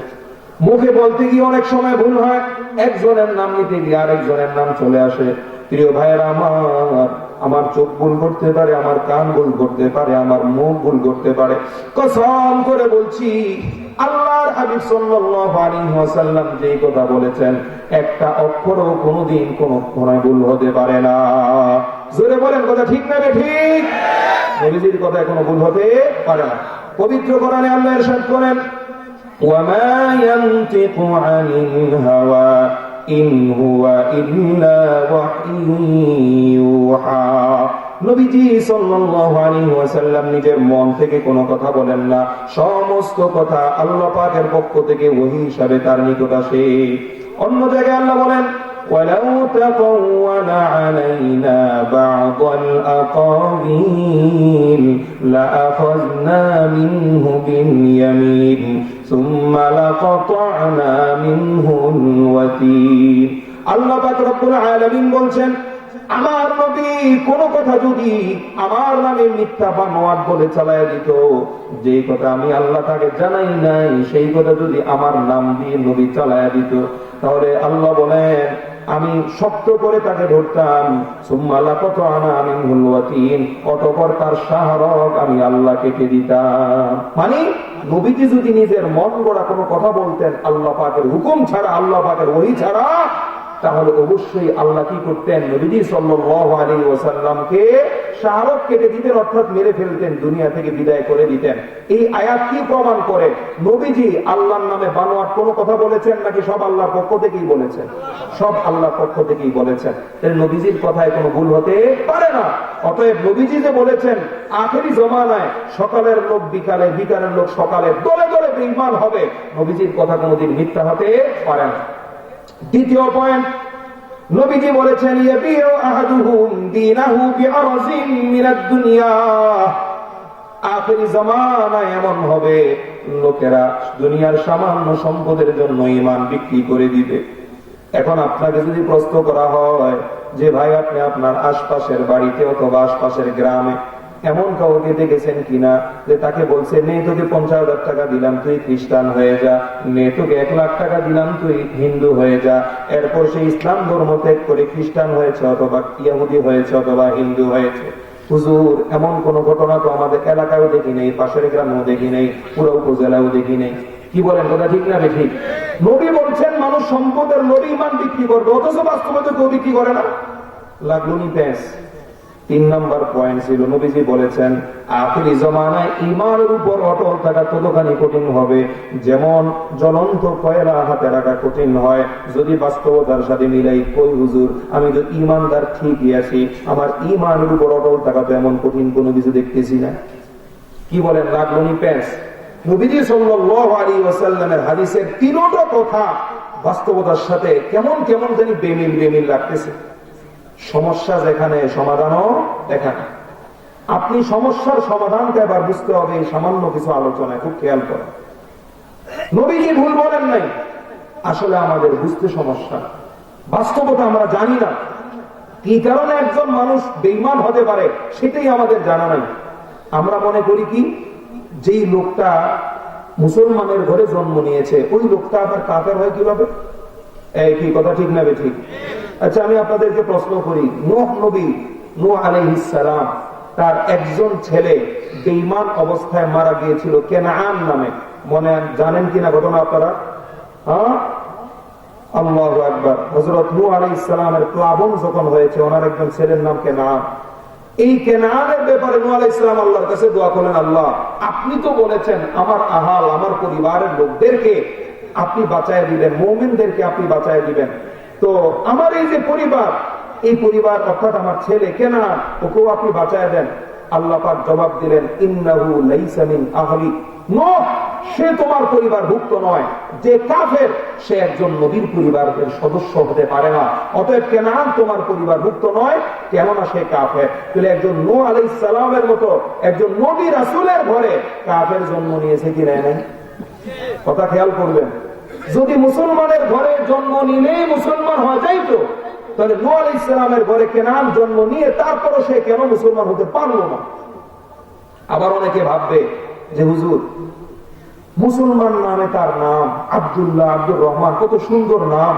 মুখে বলতে গিয়ে অনেক সময় ভুল হয়, একজনের নাম নিতে গিয়ে আরেকজনের নাম চলে আসে। প্রিয় ভাইয়েরা আমার চোখ ভুল করতে পারে, আমার কান ভুল করতে পারে, আমার মুখ ভুল করতে পারে। কসম করে বলছি, আল্লাহর হাবিব সাল্লাল্লাহু আলাইহি ওয়াসাল্লাম যেই কথা বলেছেন, একটা অক্ষরও কোনোদিন কোনো কোনায় ভুল হতে পারে না। জোরে বলেন কথা ঠিক না ঠিক? নবীজির কথায় কোনো ভুল হতে পারে না। পবিত্র কোরআনে আল্লাহ ইরশাদ করেন, وما ينطق عن الهوى إن هو إلا وحي يوحى। নবীজি সাল্লাল্লাহু আলাইহি ওয়াসাল্লাম নিজের মন থেকে কোনো কথা বলেন না, সমস্ত কথা আল্লাহ পাকের পক্ষ থেকে ওহী হিসাবে তার নিকট আসে। অন্য জায়গায় আল্লাহ বলেন, ولو تقول علينا بعض الأقاويل لأخذنا منه باليمين ثم لقطعنا منه الوتين। আল্লাহ পাক রব্বুল আলামিন বলছেন, আমার নবী কোন কথা যদি আমার নামে মিথ্যা বানোয়াট বলে চালায় দিত, যে কথা আমি আল্লাহ তাকে জানাই নাই সেই কথা যদি আমার নাম দিয়ে নবী চালায় দিত, তাহলে আল্লাহ বলেন আমি শক্ত করে তাকে ধরতাম, অতঃপর তার শাহরগ আমি আল্লাহ কেটে দিতাম। মানে নবীজি যদি নিজের মন গড়া কোনো কথা বলতেন আল্লাহ পাকের হুকুম ছাড়া, আল্লাহ পাকের ওহী ছাড়া, তাহলে অবশ্যই আল্লাহ কি করতেন, নবীজি সাল্লাল্লাহু আলাইহি ওয়াসাল্লামকে শাহরগ কেটে দিতেন, অর্থাৎ মেরে ফেলতেন, দুনিয়া থেকে বিদায় করে দিতেন। এই আয়াত কি প্রমাণ করে? নবীজি আল্লাহর নামে বানোয়াট কোনো কথা বলেছেন নাকি সব আল্লাহর পক্ষ থেকেই বলেছেন? সব আল্লাহর পক্ষ থেকেই বলেছেন। তাহলে নবীজির কথায় কোনো ভুল হতে পারে না। অতএব নবীজি যে বলেছেন আখেরি জমানায় সকালের লোক বিকালে, বিকালের লোক সকালে, দলে দলে বেঈমান হবে, নবীজির কথা কোনোদিন মিথ্যা হতে পারে না। দ্বিতীয় পয়েন্ট, নবীজি বলেছেন ইয়াবিউ আহাদুহুম দীনাহু বিআরজিন মিনাদ দুনিয়া। আখেরি জামানায় এমন হবে লোকেরা দুনিয়ার সামান্য সম্পদের জন্য ঈমান বিক্রি করে দিবে। এখন আপনাকে যদি প্রশ্ন করা হয় যে ভাই আপনি আপনার আশপাশের বাড়িতে অথবা আশপাশের গ্রামে এমন কাউকে দেখেছেন কিনা যে তাকে বলছে নে তোকে 50,000 টাকা দিলাম তুই খ্রিস্টান হয়ে যা, নে তোকে 1 লাখ টাকা দিলাম তুই হিন্দু হয়ে যা, এরপর সে ইসলাম ধর্ম ত্যাগ করে খ্রিস্টান হয়েছে অথবা ইহুদি হয়েছে অথবা হিন্দু হয়েছে। হুজুর এমন কোন ঘটনা তো আমাদের এলাকায়ও দেখি নেই, পাশের গ্রামেও দেখি নেই, পুরো উপজেলায়ও দেখি নেই। কি বলেন কথা ঠিক না ঠিক? নবী বলছেন মানুষ সম্পদের লোভে ঈমান বিক্রি করবে, অথচ বাস্তবে তো কেউ বিক্রি করে না। লাগলো নি প্যাঁচ। 3 নম্বর পয়েন্ট ছিল নবীজি বলেছেন আখিরি জামানায় ঈমানের উপর অটল থাকা কতখানি কঠিন হবে, যেমন জ্বলন্ত কয়লা হাতে রাখা কঠিন হয়। যদি বাস্তবতার সাথে মিলাই, কই হুজুর আমি তো ঈমানদার ঠিকই আছি, আমার ঈমানের উপর অটল থাকা তো এমন কঠিন কোনো কিছু দেখতেছি না। কি বলেন লাগলো নি প্যাঁচ? নবীজি সাল্লাল্লাহু আলাইহি ওয়াসাল্লামের হাদিসের তিনটা কথা বাস্তবতার সাথে কেমন কেমন জানি বেমিল লাগতেছে। সমস্যা যেখানে সমাধানও এখানে। আপনি সমস্যার সমাধানটা এবার বুঝতে হবে এই সামান্য কিছু আলোচনায়, খুব খেয়াল করেন। নবীজি ভুল বলেন নাই, আসলে আমাদের বুঝতে সমস্যা। বাস্তবতা আমরা জানি না কি কারণে একজন মানুষ বেঈমান হতে পারে, সেটাই আমাদের জানা নাই। আমরা মনে করি কি যেই লোকটা মুসলমানের ঘরে জন্ম নিয়েছে ওই লোকটা আবার কাফের হয় কিভাবে? এই কি কথা ঠিক না ঠিক? আচ্ছা আমি আপনাদেরকে প্রশ্ন করি, নূহ নবী, নূহ আলাইহিস সালাম, তার একজন ছেলে বেঈমান অবস্থায় মারা গিয়েছিল কেনান নামে, মনে জানেন কিনা ঘটনা আপনারা? আল্লাহু আকবার। হযরত নূহ আলাইহিস সালামের প্লাবন যখন হয়েছে, ওনার একজন ছেলের নাম কেনান। এই কেনানের ব্যাপারে নূহ আলাইহিস সালাম আল্লাহর কাছে দোয়া করলেন, আল্লাহ আপনি তো বলেছেন আমার আহাল, আমার পরিবারের লোকদেরকে আপনি বাঁচায় দিবেন, মুমিনদেরকে আপনি বাঁচায় দিবেন। তো আমার এই যে পরিবার, এই পরিবার অর্থাৎ আমার ছেলে কেনান, ওকেও আপনি বাঁচায় দেন। আল্লাহ পাক জবাব দিলেন, ইন্নাহু লাইসা মিন আহলি, নূহ সে তোমার পরিবারভুক্ত নয়। যে কাফের সে একজন নবীর পরিবারের সদস্য হতে পারে না। অতএব কেনান তোমার পরিবারভুক্ত নয়, কেননা সে কাফের। তাহলে একজন নূহ আলাইহিস সালামের মতো একজন নবী রাসূলের ঘরে কাফের জন্ম নিয়েছে কি নেয় নাই? কথা খেয়াল করবেন। যদি মুসলমানের ঘরে জন্ম নিলেই মুসলমান হয়ে যাইতো, তাহলে নূহ আলাইহিস সালামের ঘরে কেনান জন্ম নিয়ে তারপরও সে কেন মুসলমান হতে পারলো না? আবার অনেকে ভাববে যে হুজুর মুসলমান নামে তার নাম আব্দুল্লাহ, আব্দুর রহমান, কত সুন্দর নাম।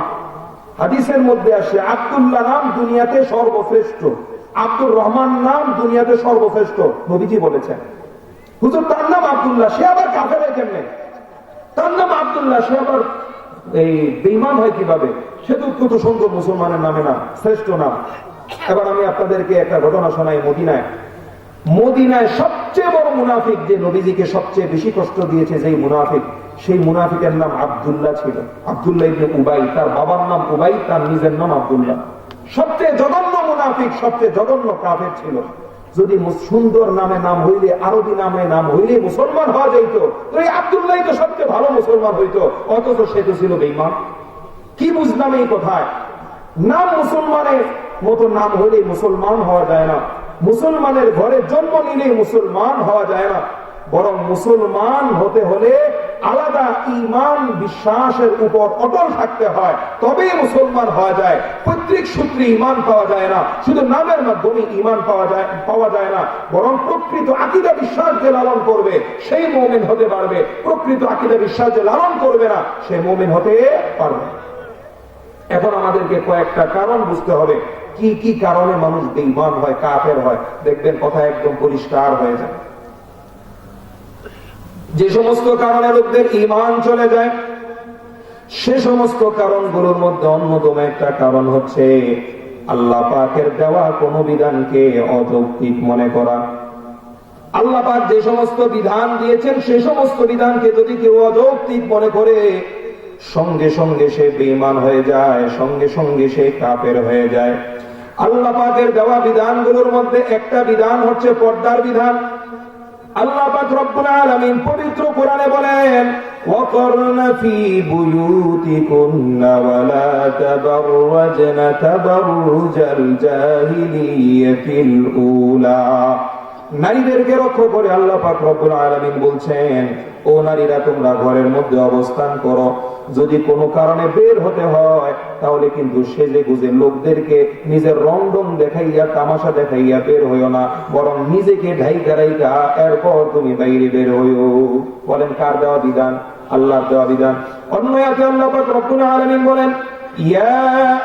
হাদিসের মধ্যে আসে আব্দুল্লাহ নাম দুনিয়াতে সর্বশ্রেষ্ঠ, আব্দুর রহমান নাম দুনিয়াতে সর্বশ্রেষ্ঠ। নবীজি বলেছেন। হুজুর তার নাম আব্দুল্লাহ, সে আবার কাফের হয় কেমনে? তার নাম আব্দুল্লাহ, সে আবার এই বেঈমান হয় কিভাবে? সে তো কত সুন্দর মুসলমানের নামে নাম, শ্রেষ্ঠ নাম। এবার আমি আপনাদেরকে একটা ঘটনা শোনাই। মদিনায় সবচেয়ে বড় মুনাফিক, যে নবীজিকে সবচেয়ে বেশি কষ্ট দিয়েছে যেই মুনাফিক, সেই মুনাফিকের নাম আব্দুল্লাহ ছিল। আব্দুল্লাহ ইবনে উবাই, তার বাবার নাম উবাই, তার নিজের নাম আব্দুল্লাহ। সবচেয়ে জঘন্য মুনাফিক, সবচেয়ে জঘন্য কাফের ছিল। যদি সুন্দর নামে নাম হইলে, আরবি নামে নাম হইলে মুসলমান হওয়া যাইত, তো এই আব্দুল্লাহ তো সবচেয়ে ভালো মুসলমান হইতো, অথচ সে তো ছিল বেঈমান। কি বুঝলাম এই কথায়? নাম মুসলমানের মতো নাম হইলে মুসলমান হওয়া যায় না, মুসলমানের ঘরে জন্ম নিলে মুসলমান হওয়া যায় না, বরং মুসলমান হতে হলে আলাদা ঈমান বিশ্বাসের উপর অটল থাকতে হয়, তবেই মুসলমান হওয়া যায়। পৈতৃক সূত্রে ঈমান পাওয়া যায় না, শুধু নামের মাধ্যমে ঈমান পাওয়া যায় না, বরং প্রকৃত আকীদা বিশ্বাস যে লালন করবে সেই মুমিন হতে পারবে। প্রকৃত আকীদা বিশ্বাস যে লালন করবে না সে মুমিন হতে পারবে। এখন আমাদেরকে কয়েকটা কারণ বুঝতে হবে, কি কি কারণে মানুষ বেঈমান হয়, কাফের হয়। দেখবেন কথা একদম পরিষ্কার হয়ে যায়। যে সমস্ত কারণে লোকদের ঈমান চলে যায়, সে সমস্ত কারণগুলোর মধ্যে অন্যতম একটা কারণ হচ্ছে আল্লাহ পাকের দেওয়া কোন বিধানকে অযৌক্তিক মনে করা। আল্লাহ পাক যে সমস্ত বিধান দিয়েছেন সে সমস্ত বিধানকে যদি কেউ অযৌক্তিক মনে করে, সঙ্গে সঙ্গে সে বেঈমান হয়ে যায়, সঙ্গে সঙ্গে সে কাফের হয়ে যায়। আল্লাহ পাকের দেওয়া বিধানগুলোর মধ্যে একটা বিধান হচ্ছে পর্দার বিধান। আল্লাহ পাক রব্বুল আলামিন পবিত্র কোরআনে বলেন, ওয়াকরনা ফি বুয়ুতিকুন্না ওয়ালা তাবাররাজনা তাবাররুজাল জাহিলিয়াতিল উলা। নারীদেরকে রক্ষা করে আল্লাহ পাক রব্বুল আলামিন বলছেন, ও নারীরা তোমরা ঘরের মধ্যে অবস্থান করো, যদি কোনো কারণে বের হতে হয় তাহলে কিন্তু সেজে গুজে লোকদেরকে নিজের রংডং দেখাইয়া, তামাশা দেখাইয়া বের হইও না, বরং নিজেকে ঢাইকা রাইকা এরপর তুমি বাইরে বের হইও। বলেন কার দেওয়া বিধান? আল্লাহর দেওয়া বিধান। অন্য আয়াতে আল্লাহ পাক রব্বুল আলামিন বলেন, ইয়া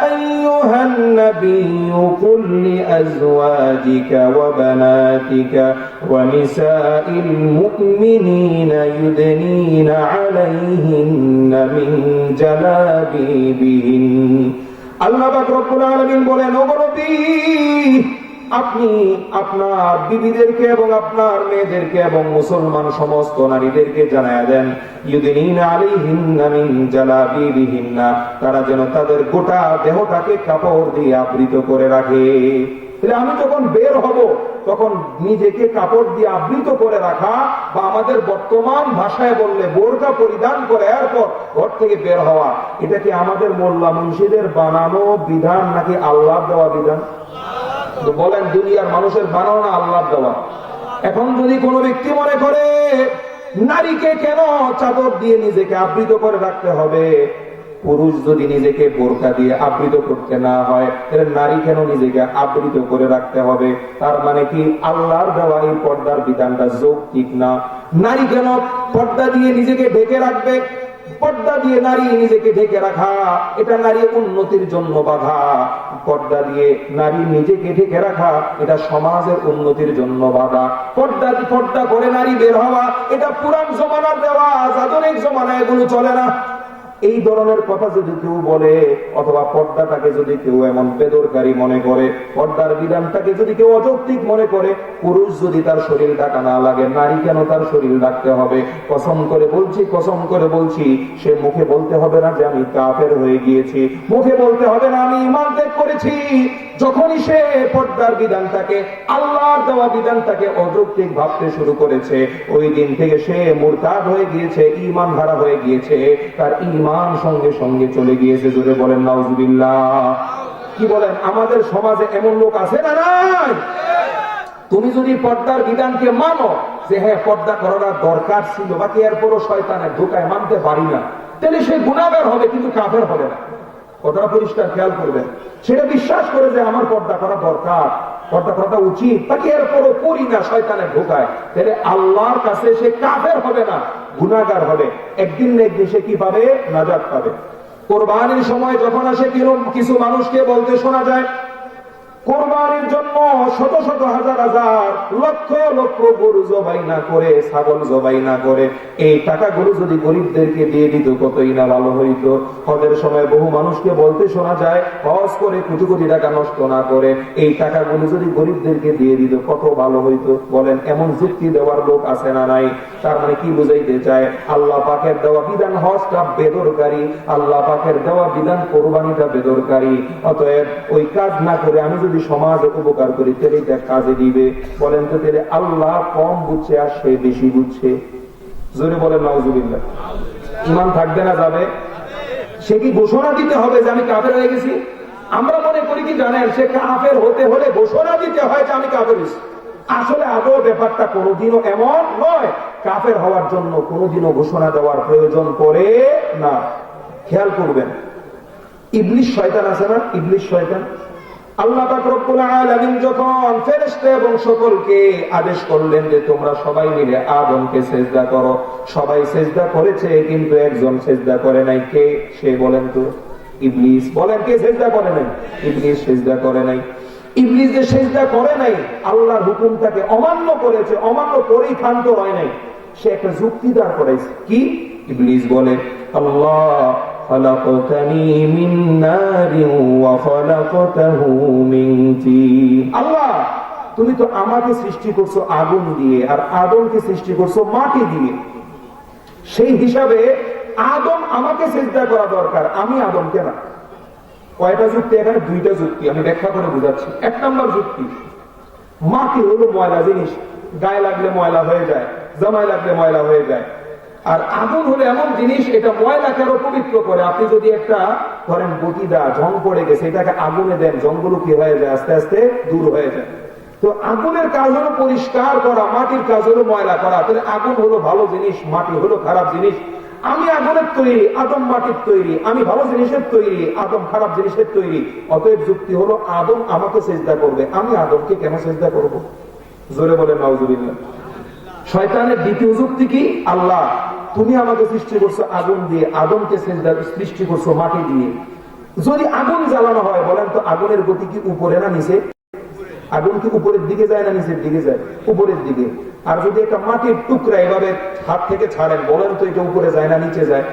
আইয়ুহান নাবিয়্যু কুল লিআজওয়াজিকা ওয়া বানাতিকা ওয়া নিসাইল মুমিনিনা ইউদনিনা আলাইহিন্না মিন জালাবিবিহিন। আল্লাহ পাক রব্বুল আলামিন বলেন, ও নবী, আপনি আপনার বিবিদেরকে এবং আপনার মেয়েদেরকে এবং মুসলমান সমস্ত নারীদেরকে জানায়া দেন, ইউদিনিনা আলাইহিন্না মিন জালাবিবিহিন্না, তারা যেন তাদের গোটা দেহটাকে কাপড় দিয়ে আবৃত করে রাখে। তাহলে আমি যখন বের হব তখন নিজেকে কাপড় দিয়ে আবৃত করে রাখা, বা আমাদের বর্তমান ভাষায় বললে বোরকা পরিধান করে এরপর ঘর থেকে বের হওয়া, এটা কি আমাদের মোল্লা মুন্সিদের বানানো বিধান নাকি আল্লাহর দেওয়া বিধান? বলেন, দুনিয়ার মানুষের বানানো না আল্লাহর দেওয়া? এখন যদি কোনো ব্যক্তি মনে করে নারীকে কেন চাদর দিয়ে নিজেকে আবৃত করে রাখতে হবে, পুরুষ যদি নিজেকে বোরকা দিয়ে আবৃত করতে না হয় তাহলে নারী কেন নিজেকে আবৃত করে রাখতে হবে? তার মানে কি আল্লাহর দেওয়া এই পর্দার বিধানটা যৌক্তিক না? নারী কেন পর্দা দিয়ে নিজেকে ঢেকে রাখবে? পর্দা দিয়ে নারী নিজেকে ঢেকে রাখা এটা নারী উন্নতির জন্য বাধা। পর্দা দিয়ে নারী নিজেকে ঢেকে রাখা এটা সমাজের উন্নতির জন্য বাধা। পর্দা করে নারী বের হওয়া এটা পুরান জমানার দেওয়া, আধুনিক জমানায় এগুলো চলে না। এই ধরনের কথা যদি কেউ বলে, অথবা পর্দাটাকে যদি কেউ এমন বেদরকারী মনে করে, পর্দার বিধানটাকে যদি কেউ অযৌক্তিক মনে করে, পুরুষ যদি তার শরীর ঢাকা না লাগে, নারী কেন তার শরীর ঢাকতে হবে? কসম করে বলছি, সে মুখে বলতে হবে না যে আমি কাফের হয়ে গিয়েছি, মুখে বলতে হবে না আমি ঈমান ত্যাগ করেছি। যখনই সে পর্দার বিধানটাকে, আল্লাহর দেওয়া বিধানটাকে অযৌক্তিক ভাবতে শুরু করেছে, ওই দিন থেকে সে মুরতাদ হয়ে গিয়েছে, ঈমান হারা হয়ে গিয়েছে, তার ঈমান সঙ্গে সঙ্গে চলে গিয়েছে। জোরে বলেন নাউজুবিল্লাহ। কি বলেন? আমাদের সমাজে এমন লোক আছে না নাই? তুমি যদি পর্দার বিধানকে মানো যে হ্যাঁ পর্দা করার দরকার ছিল, বাকি এরপরও শয়তানের ধোঁকায় মানতে পারি না, তাহলে সে গুনাহগার হবে, কিন্তু কাফের হবে না। কথাটা পরিষ্কার খেয়াল করবেন। সেটা বিশ্বাস করে যে আমার পর্দা করা দরকার, পর্দা করাটা উচিত, বাকি এরপরও করি না শয়তানের ধোঁকায়, তাহলে আল্লাহর কাছে সে কাফের হবে না, গুনাহগার হবে। একদিন না একদিন সে কি পাবে? নাজাত পাবে। কোরবানির সময় যখন আসে, কিছু মানুষকে বলতে শোনা যায় কোরবানির জন্য শত শত হাজার হাজার লক্ষ লক্ষ গরু জবাই না করে, ছাগল জবাই না করে, এই টাকাগুলো যদি গরিবদেরকে দিয়ে দিত কতই না ভালো হইতো। হজের সময় বহু মানুষকে বলতে শোনা যায় হজ করে কোটি কোটি টাকা নষ্ট না করে এই টাকাগুলো যদি গরিবদেরকে দিয়ে দিত কত ভালো হইতো। বলেন এমন যুক্তি দেওয়ার লোক আছে না নাই? তার মানে কি বুঝাইতে চায়? আল্লাহ পাকের দেওয়া বিধান হজটা বেদরকারী, আল্লাহ পাকের দেওয়া বিধান কোরবানিটা বেদরকারী। অতএব ওই কাজ না করে আমি যদি সমাজ উপকার করি, তাহলে এটা কাজে দিবে। বলেন তো তাহলে আল্লাহ কম বুঝছে আর সে বেশি বুঝছে? জোরে বলেন নাউজুবিল্লাহ। ঈমান থাকবে না যাবে? সে কি ঘোষণা দিতে হবে যে আমি কাফের হয়ে গেছি? আমরা মনে করি কি জানেন, সে কাফের হতে হলে ঘোষণা দিতে হয় যে আমি কাফের হয়েছি। আসলে আদৌ ব্যাপারটা কোনোদিনও এমন নয়। কাফের হওয়ার জন্য কোনোদিনও ঘোষণা দেওয়ার প্রয়োজন পড়ে না। খেয়াল করবেন, ইবলিস শয়তান আছে না? ইবলিস শয়তান, আল্লাহ পাক রব্বুল আলামিন যখন ফেরেশতা এবং সকলকে আদেশ করলেন যে তোমরা সবাই মিলে আদমকে সিজদা করো, সবাই সিজদা করেছে, কিন্তু একজন সিজদা করে নাই। কে সে? বলেন তো? ইবলিস। বলেন কে সিজদা করে নাই? ইবলিস সিজদা করে নাই। ইবলিস যে সিজদা করে নাই, আল্লাহর হুকুমটাকে অমান্য করেছে, অমান্য করেই ক্ষান্ত হয় নাই, সে একটা যুক্তি দাঁড় করাইছে। কি? ইবলিস বলে আল্লাহ خلقتني من نار وخلقته من طين। আল্লাহ তুমি তো আমাকে সৃষ্টি করছো আগুন দিয়ে, আর আদমকে সৃষ্টি করছো মাটি দিয়ে। সেই হিসাবে আদম আমাকে সিজদা করা দরকার, আমি আদমকে না। কয়টা যুক্তি এখানে? দুইটা যুক্তি, আমি ব্যাখ্যা করে বুঝাচ্ছি। এক নম্বর যুক্তি, মাটি হলো ময়লা জিনিস, গায়ে লাগলে ময়লা হয়ে যায়, জামায় লাগলে ময়লা হয়ে যায়। আর আগুন হলো এমন জিনিস, এটা ময়লাকে আরো পবিত্র করে। আপনি যদি একটা ধরেন বটিদা জং পড়ে গেছে, এটাকে আগুনে দেন, জংগুলো কি হয়ে যায়? আস্তে আস্তে দূর হয়ে যায়। তো আগুনের কাজ হলো পরিষ্কার করা, মাটির কাজ হলো ময়লা করা। তাহলে আগুন হলো ভালো জিনিস, মাটি হলো খারাপ জিনিস। আমি আগুনের তৈরি, আদম মাটির তৈরি। আমি ভালো জিনিসের তৈরি, আদম খারাপ জিনিসের তৈরি। অতএব যুক্তি হলো আদম আমাকে সিজদা করবে, আমি আদমকে কেন সিজদা করব? জোরে বলে নাউজুবিল্লাহ। শয়তানের দ্বিতীয় যুক্তি কি? আল্লাহ তুমি আমাকে সৃষ্টি করছো আগুন দিয়ে, আদমকে সৃষ্টি করছো মাটি দিয়ে। যদি আগুন জ্বালানো হয়, বলেন তো আগুনের গতি কি উপরে না নিচে? আগুন কি উপরের দিকে যায় না নিচের দিকে যায়? উপরের দিকে। আর যদি একটা মাটির টুকরা এভাবে হাত থেকে ছাড়েন, বলেন তো এটা উপরে যায় না নিচে যায়?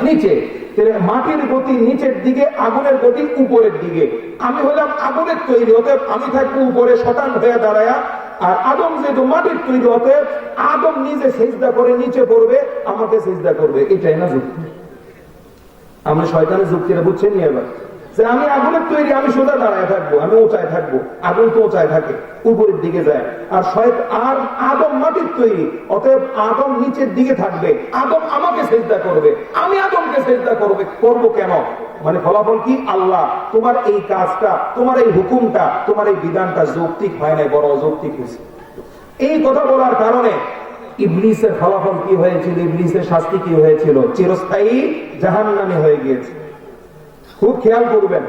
নিচে। তাহলে মাটির গতি নিচের দিকে, আগুনের গতি উপরের দিকে। আমি হলাম আগুনের তৈরি, অতএব আমি থাকবো উপরে শতান হয়ে দাঁড়ায়া। আর আদম যেহেতু মাটির তৈরি, অতএব আদম নিজে সিজদা করে নিচে পড়বে, আমাকে সিজদা করবে। এটাই না যুক্তি? আমরা শয়তানের যুক্তিটা বুঝছেন নি এবার? যে আমি আগুনের তৈরি, আমি সোজা দাঁড়ায় থাকবো, আমি উঁচায় থাকবো। আগুন তো উঁচায় থাকে, উপরের দিকে যায়। আর আদম মাটির তৈরি, অতএব আদম নিচের দিকে থাকবে, আদম আমাকে সিজদা করবে, আমি আদমকে সিজদা করবো কেন? মানে ফলাফল কি? আল্লাহ তোমার এই কাজটা, তোমার এই হুকুমটা, তোমার এই বিধানটা যৌক্তিক হয় নাই, বড় অযৌক্তিক হয়েছে। এই কথা বলার কারণে ইবলিসের ফলাফল কি হয়েছিল? ইবলিসের শাস্তি কি হয়েছিল? চিরস্থায়ী জাহান্নামী হয়ে গিয়েছে। খুব খেয়াল করবেন,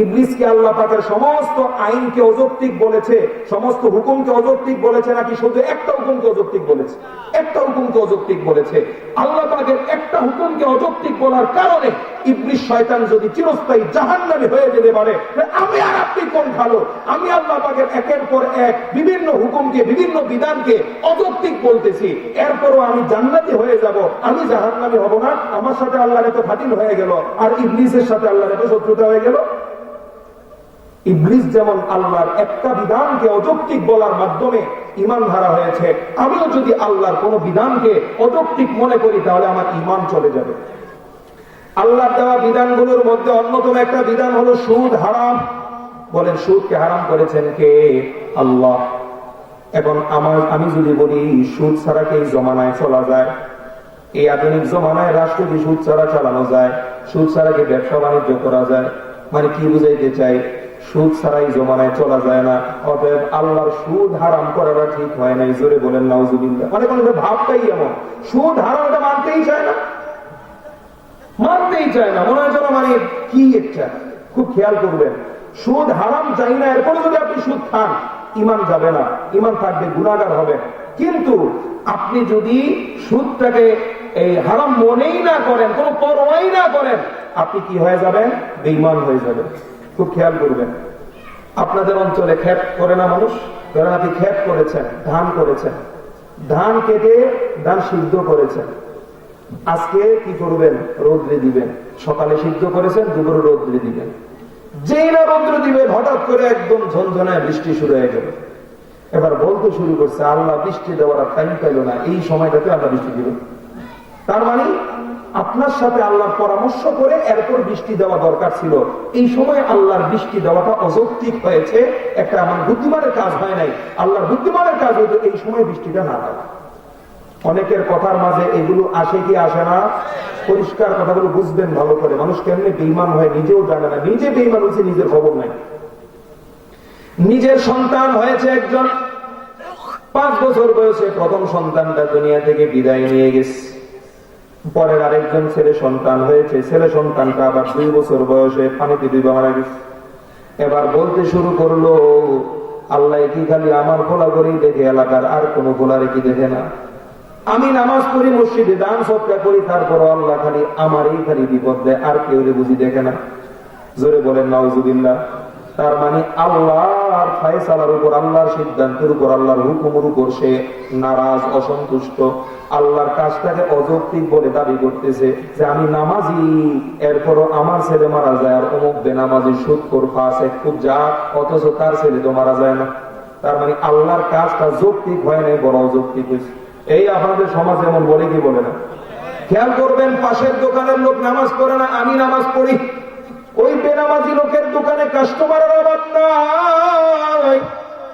ইবলিসকে আল্লাহ পাকের সমস্ত আইনকে অযৌক্তিক বলেছে, সমস্ত হুকুমকে অযৌক্তিক বলেছে, নাকি শুধু একটা হুকুমকে অযৌক্তিক বলেছে? একটা হুকুমকে অযৌক্তিক বলেছে। আল্লাহ পাকের একটা হুকুমকে অযৌক্তিক বলার কারণে ইবলিস শয়তান যদি চিরস্থায়ী জাহান্নামী হয়ে যেতে পারে, আমি আর আপনি কোন ভালো? আমি আল্লাহ পাকের একের পর এক বিভিন্ন হুকুমকে, বিভিন্ন বিধানকে অযৌক্তিক বলতেছি, এরপরও আমি জান্নাতি হয়ে যাব, আমি জাহান্নামী হব না? আমার সাথে আল্লাহর এত ফাটিল হয়ে গেল, আর ইবলিসের সাথে আল্লাহর এত শত্রুতা হয়ে গেল। ইবলিস যেমন আল্লাহর একটা বিধানকে অযৌক্তিক বলার মাধ্যমে ঈমান হারা হয়েছে, আমিও যদি আল্লাহর কোন বিধানকে অযৌক্তিক মনে করি তাহলে আমার ঈমান চলে যাবে। আল্লাহর দেওয়া বিধানগুলোর মধ্যে অন্যতম একটা বিধান হলো সুদ হারাম। বলেন, সুদকে হারাম করেছেন কে? আল্লাহ। এবং আমি যদি বলি সুদ ছাড়া কি এই জমানায় চলা যায়? এই আধুনিক জমানায় রাষ্ট্র কি সুদ ছাড়া চালানো যায়? সুদ ছাড়া কি ব্যবসা বাণিজ্য করা যায়? মানে কি বুঝাইতে চাই? সুদ ছাড়াই জমানায় চলা যায় না। অতএব আল্লাহর সুদ হারাম করাটা ঠিক হয় নাই। জোরে বলেন নাউজুবিল্লাহ। মানে কোন ভাবটাই এমন, সুদ হারাম এটা মানতেই চায় না, মানতেই চায় না। মনে হয় যেন মানে কি একটা, খুব খেয়াল করবেন, সুদ হারাম চাই না, এরপরে যদি আপনি সুদ খান ঈমান যাবে না, ঈমান থাকবে, গুনাহগার হবে। কিন্তু আপনি যদি সুদটাকে এই হারাম মনেই না করেন, কোন পরোয়াই না করেন, আপনি কি হয়ে যাবেন? বেঈমান হয়ে যাবেন। খুব খেয়াল করবেন। আপনাদের অঞ্চলে ক্ষেত করে না মানুষ? ধরেন আপনি ক্ষেত করেছেন, ধান করেছেন, ধান কেটে ধান সিদ্ধ করেছেন, আজকে কি করবেন? রোদ্রে দিবেন। সকালে সিদ্ধ করেছেন, দুপুরে রোদ্রে দিবেন। যেই না রোদ্রে দিবেন হঠাৎ করে একদম ঝনঝনায় বৃষ্টি শুরু হয়ে গেল। এবার বলতে শুরু করছে আল্লাহ বৃষ্টি দেওয়ার টাইম পাইল না, এই সময়টাতে আল্লাহ বৃষ্টি দিল। তার মানে আপনার সাথে আল্লাহর পরামর্শ করে এরপর বৃষ্টি দেওয়া দরকার ছিল, এই সময় আল্লাহর বৃষ্টি দেওয়াটা অযৌক্তিক হয়েছে, একটা আমার বুদ্ধিমানের কাজ হয় নাই। আল্লাহর বুদ্ধিমানের কাজ হয়তো এই সময় বৃষ্টিটা না দেওয়া। অনেকের কথার মাঝে এগুলো আসে কি আসে না? পরিষ্কার কথাগুলো বুঝবেন ভালো করে। মানুষ কেমনে বেঈমান হয় নিজেও জানে না, নিজে বেঈমান হচ্ছে, নিজের খবর নাই। নিজের সন্তান হয়েছে একজন, 5 বছর বয়সে প্রথম সন্তানটা দুনিয়া থেকে বিদায় নিয়ে গেছে। পরের আরেকজন ছেলে সন্তান হয়েছে, ছেলে সন্তানটা আবার 2 বছর বয়সে পানিতে ডুবে মারা গেছে। এবার বলতে শুরু করলো আল্লাহ কি খালি আমার খোলা করেই দেখে, এলাকার আর কোন খোলারে কি দেখে না? আমি নামাজ পড়ি, মসজিদে দান সৎকার করি, তারপরও আল্লাহ খালি আমারই খালি বিপদ দেয়, আর কেউ বুঝি দেখে না। জোরে বলেন নাউজুবিল্লাহ। তার মানে আল্লাহর ফায়সালার উপর, আল্লাহর সিদ্ধান্তের উপর, আল্লাহর হুকুমের উপর সে নারাজ, অসন্তুষ্ট। আল্লাহর কাজটাকে অযৌক্তিক বলে দাবি করতেছে যে আমি নামাজি, এরপরও আমার ছেলে মারা যায়, আর অমুক বেনামাজি, সুদখোর, ফাসিক, ফুজ্জার, অথচ তার ছেলে তো মারা যায় না। তার মানে আল্লাহর কাজটা যৌক্তিক হয় নাই, বড় অযৌক্তিক হয়েছে। এই আপনাদের সমাজ এমন বলে কি বলে না? খেয়াল করবেন, পাশের দোকানের লোক নামাজ পড়ে না, আমি নামাজ পড়ি, ওই বেনামাজি লোকের দোকানে কাস্টমারের অভাব নাই,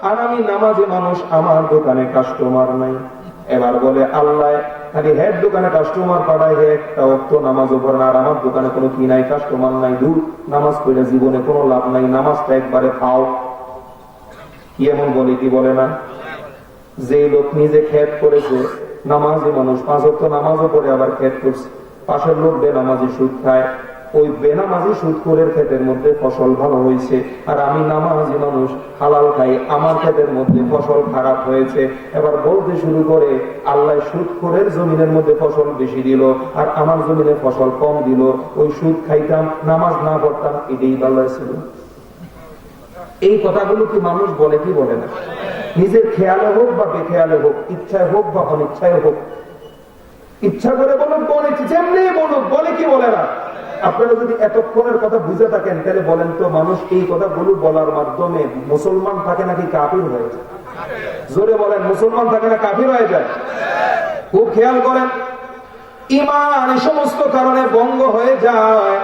আর আমি নামাজি মানুষ, আমার দোকানে কাস্টমার নাই। এবার বলে আল্লাহ খালি হের দোকানে কাস্টমার পাঠায়, হে একটা অক্ত নামাজও পড়ে না, আর আমার দোকানে কোনো কি নাই, কাস্টমার নাই, দূর, নামাজ পড়ে জীবনে কোনো লাভ নাই, নামাজটা একবারে খাও। কি এমন বলে কি বলে না? যে লোক নিজে খেত করেছে, নামাজি মানুষ, 5 ওয়াক্ত নামাজও পড়ে আবার খেত করছে, পাশের লোক বেনামাজি সুদ খায়, ওই বেনামাজি সুদখোরের ক্ষেতের মধ্যে ফসল ভালো হয়েছে, আর আমি নামাজি মানুষ হালাল খাই, আমার ক্ষেতের মধ্যে ফসল খারাপ হয়েছে। এবার বলতে শুরু করে আল্লাহ সুদখোরের জমিনের মধ্যে ফসল বেশি দিল, আর আমার জমিনে ফসল কম দিল। ওই সুদ খাইতাম, নামাজ না পড়তাম, এটাই ভালো ছিল। এই কথাগুলো কি মানুষ বলে কি বলে না? নিজের খেয়ালে হোক বা বেখেয়ালে হোক, ইচ্ছায় হোক বা অনিচ্ছায় হোক, ইচ্ছা করে বলুক, যেমনি বলুক, বলে কি বলে না? আপনারা যদি এতক্ষণের কথা বুঝে থাকেন তাহলে বলেন তো, মানুষ এই কথাগুলো বলার মাধ্যমে মুসলমান থাকে নাকি কাফির হয়ে যায়? জোরে বলেন, মুসলমান থাকে না কাফির হয়ে যায়? খুব খেয়াল করেন, ঈমান এই সমস্ত কারণে ভঙ্গ হয়ে যায়।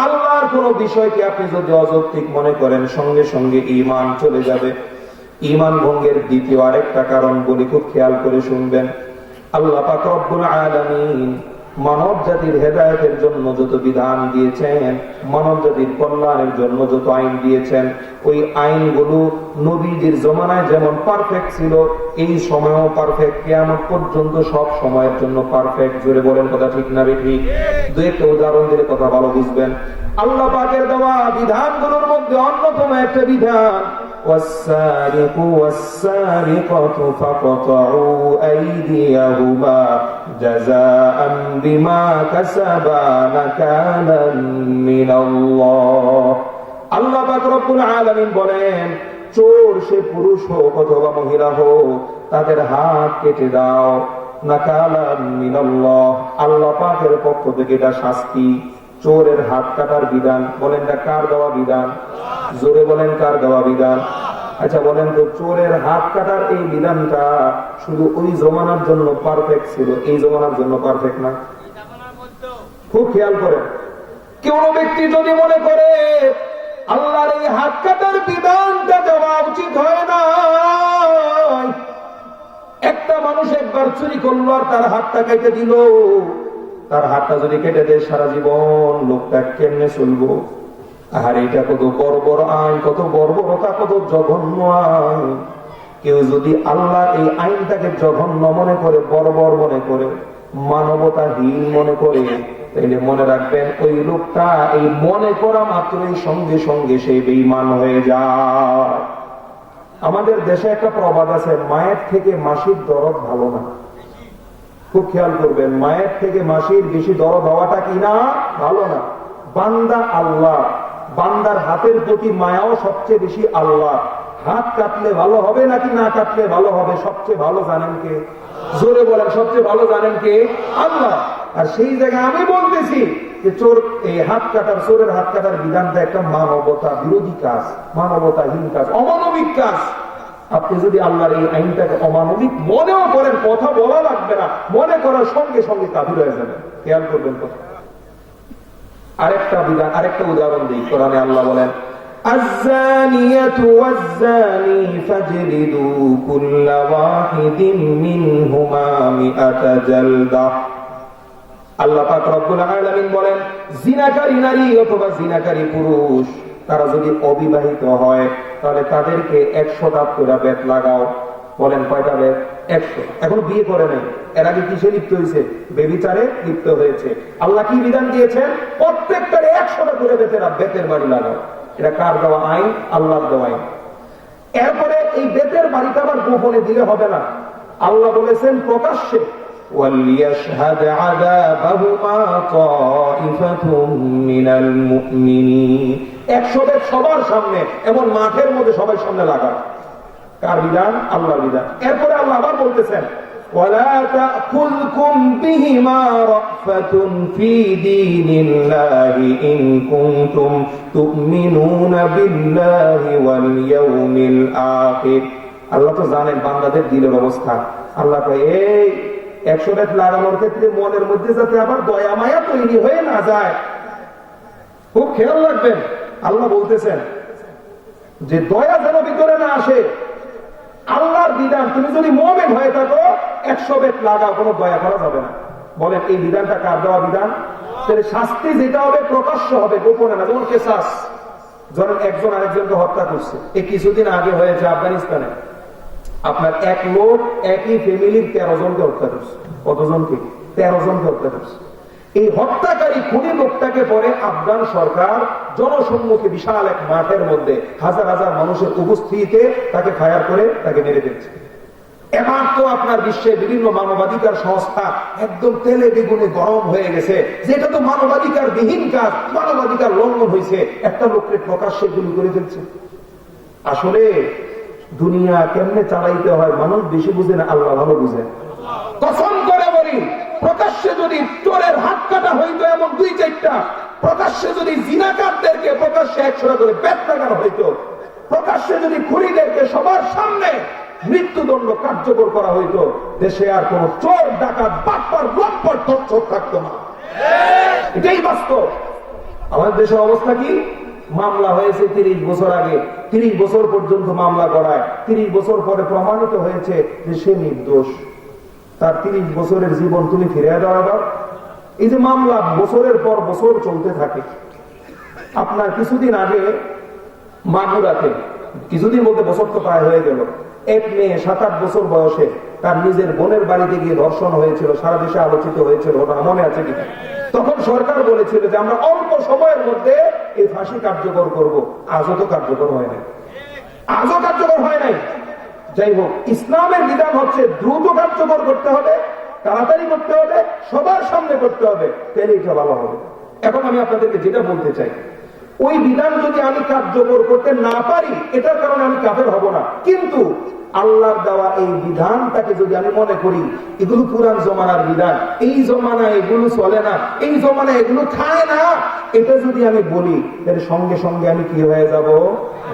আল্লাহর কোন বিষয়কে আপনি যদি অযৌক্তিক মনে করেন, সঙ্গে সঙ্গে ঈমান চলে যাবে। ঈমান ভঙ্গের দ্বিতীয় আরেকটা কারণ বলি, খুব খেয়াল করে শুনবেন। আল্লাহ পাক রব্বুল আলামিন মানব জাতির হেদায়েতের জন্য যত বিধান দিয়েছেন, মানব জাতির কল্যাণের জন্য যত আইন দিয়েছেন, ওই আইনগুলো নবীজির জমানায় যেমন পারফেক্ট ছিল, এই সময়ও পারফেক্ট, কিয়ামত পর্যন্ত সব সময়ের জন্য পারফেক্ট। জোরে বলেন কথা ঠিক না ঠিক? 2-1টা উদাহরণ দিলে কথা ভালো বুঝবেন। আল্লাহ পাকের দেওয়া বিধানগুলোর মধ্যে অন্যতম একটা বিধান, والسارق والسارقة فاقطعوا أيديهما জাযাআন বিমা কাসাবা নাকালাম মিনাল্লাহ। আল্লাহ পাক রব্বুল আলামিন বলেন, চোর সে পুরুষ হোক অথবা মহিলা হোক, তাদের হাত কেটে দাও। নাকালাম মিনাল্লাহ, আল্লাহ পাকের পক্ষ থেকে এটা শাস্তি। চোরের হাত কাটার বিধান, বলেন না কার দেওয়া বিধান? জোরে বলেন কার দেওয়া বিধান? আচ্ছা বলেন তো, চোরের হাত কাটার এই বিধানটা শুধু ওই জমানার জন্য পারফেক্ট ছিল, এই জমানার জন্য পারফেক্ট না? খুব খেয়াল করেন, কোন ব্যক্তি যদি মনে করে আল্লাহর এই হাত কাটার বিধানটা দেওয়া উচিত হয় না, একটা মানুষ একবার চুরি করলো আর তার হাতটা কেটে দিল, তার হাতটা যদি কেটে দেয় সারা জীবন লোকটা কেমনে চলবো? আর এটা কত বর্বর আইন, কত বর্বরতা, কত জঘন্য আইন। কেউ যদি আল্লাহ এই আইনটাকে জঘন্য মনে করে, বর্বর মনে করে, মানবতাহীন মনে করে, তাহলে মনে রাখবেন ওই লোকটা এই মনে করা মাত্রই সঙ্গে সঙ্গে সে বেঈমান হয়ে যায়। আমাদের দেশে একটা প্রবাদ আছে, মায়ের থেকে মাসির দরদ ভালো না। খুব খেয়াল করবেন, মায়ের থেকে মাসির বেশি দরদ হওয়াটা কি না ভালো না। বান্দা আল্লাহ, বান্দার হাতের প্রতি মায়াও সবচেয়ে বেশি আল্লাহ। হাত কাটলে ভালো হবে নাকি না কাটলে ভালো হবে, সবচেয়ে ভালো জানেন কে? জোরে বলেন, সবচেয়ে ভালো জানেন কে? আল্লাহ। আর সেই জায়গায় আমি বলতেছি যে চোর এই হাত কাটার, চোরের হাত কাটার বিধানটা একটা মানবতা বিরোধী কাজ, মানবতাহীন কাজ, অমানবিক কাজ। আপনি যদি আল্লাহর এই আইনটাকে অমানবিক মনেও করেন, কথা বলা লাগবে না, মনে করার সঙ্গে সঙ্গে কাফির হয়ে যাবেন। খেয়াল করবেন কথা। আরেকটা বিধান, আরেকটা উদাহরণ দিই। কোরআনে আল্লাহ বলেন, আয-যানিয়াতু ওয়াজ-যানি ফাজলিদু কুল্লা ওয়াহিদিন মিনহুমা মিআতা জালদা। আল্লাহ পাক রব্বুল আলামিন বলেন, জিনাকারী নারী অথবা জিনাকারী পুরুষ তারা যদি অবিবাহিত হয় তাহলে তাদেরকে 100টা করে বেত লাগাও। বলেন কয়টা বেত? 100। এখন বিয়ে করে নাই, এর আগে কিসে লিপ্ত হয়েছে? বেবিচারে লিপ্ত হয়েছে। আল্লাহ কি বিধান দিয়েছেন? প্রত্যেকটারে 100টা করে বেতের বাড়ি লাগাও। এটা কার দেওয়া আইন? আল্লাহর দেওয়া আইন। এরপরে এই বেতের বাড়িটা আবার গোপনে দিলে হবে না, আল্লাহ বলেছেন প্রকাশ্যে। وَلْيَشْهَدْ عَذَابَهُمَا طَائِفَةٌ مِّنَ الْمُؤْمِنِينَ। 100 বেত সবার সামনে, এমন মাঠের মধ্যে সবাই সামনে লাগায়। কার বিধান? আল্লাহর বিধান। এরপরে আল্লাহ আবার বলতেছেন, وَلَا تَأْخُذْكُمْ بِهِمَا رَأْفَةٌ فِي دِينِ اللَّهِ إِن كُنتُمْ تُؤْمِنُونَ بِاللَّهِ وَالْيَوْمِ الْآخِرِ। আল্লাহ তো জানেন বান্দাদের দিলের অবস্থা। আল্লাহ কয়, এই 100 বেত লাগানোর ক্ষেত্রে মনের মধ্যে যাতে আবার দয়া মায়া তৈরি হয়ে না যায়, খুব খেয়াল রাখবেন। আল্লাহ বলতেছেন যে দয়া যেন ভিতরে না আসে। আল্লাহর বিধান, তুমি যদি মুমিন হয়ে থাকো 100 বেত লাগাও, কোনো দয়া করা যাবে না। বলেন এই বিধানটা কার দেওয়া বিধান? তাহলে শাস্তি যেটা হবে প্রকাশ্য হবে, গোপনে না। যেমন কেসাস, ধরেন একজন আরেকজনকে হত্যা করছে, এই কিছুদিন আগে হয়েছে আফগানিস্তানে। আপনার এক লোক একই ফ্যামিলির 13 জনকে হত্যা করছে। কতজনকে? 13 জনকে হত্যা করছে। এই হত্যাকারী খুনি লোকটাকে পরে আফগান সরকার জনসম্মুখে বিশাল এক মাঠের মধ্যে হাজার হাজার মানুষের উপস্থিতিতে তাকে ফায়ার করে তাকে মেরে ফেলছে। এবার তো আপনার বিশ্বের বিভিন্ন মানবাধিকার সংস্থা একদম তেলে বেগুনে গরম হয়ে গেছে, যে এটা তো মানবাধিকার বিহীন কাজ, মানবাধিকার লঙ্ঘন হয়েছে, একটা লোককে প্রকাশ্যে গুলি করে ফেলছে। আসলে দুনিয়া কেমনে চালাইতে হয় মানুষ বেশি বুঝে না, আল্লাহ ভালো বুঝে। কসম করে বলি, প্রকাশ্যে যদি চোরের হাত কাটা হইতো এমন 2-4টা, প্রকাশ্যে যদি জিনাকারদেরকে প্রকাশ্যে 100টা করে বেত লাগানো হইতো, প্রকাশ্যে যদি খুনিদেরকে সবার সামনে মৃত্যুদণ্ড কার্যকর করা হইতো, দেশে আর কোন চোর ডাকাত বাটপার লম্পট তৎসব থাকতো না। এটাই বাস্তব। আমাদের দেশের অবস্থা কি? মামলা হয়েছে 30 বছর আগে, 30 বছর পর্যন্ত মামলা করায়, 30 বছর পরে প্রমাণিত হয়েছে যে সে নির্দোষ। তার 30 বছরের জীবন তুমি ফিরিয়ে দাও। আবার এই যে মামলা বছরের পর বছর চলতে থাকে। আপনার কিছুদিন আগে মাগুরাতে, কিছুদিন বলতে বছর তো প্রায় হয়ে গেল, এক মেয়ে 7-8 বছর বয়সে তার নিজের বোনের বাড়িতে গিয়ে ধর্ষণ হয়েছিল, সারা দেশে আলোচিত হয়েছিল, ওটা মনে আছে কিনা? তখন সরকার বলেছিল যে আমরা অল্প সময়ের মধ্যে এই ফাঁসি কার্যকর করব। আজও তো কার্যকর হয় নাই, আজও কার্যকর হয় নাই। যাই হোক, ইসলামের বিধান হচ্ছে দ্রুত কার্যকর করতে হবে, তাড়াতাড়ি করতে হবে, সবার সামনে করতে হবে, তাহলে এটা ভালো হবে। এখন আমি আপনাদেরকে যেটা বলতে চাই, ওই বিধান যদি আমি কার্যকর করতে না পারি, এটার কারণে আমি কাফের হব না। কিন্তু আল্লাহর দেওয়া এই বিধানটাকে যদি আমি মনে করি এগুলো পুরান জমানার বিধান, এই জমানায় এগুলো চলে না, এই জমানায় এগুলো খায় না, এটা যদি আমি বলি, এর সঙ্গে সঙ্গে আমি কি হয়ে যাব?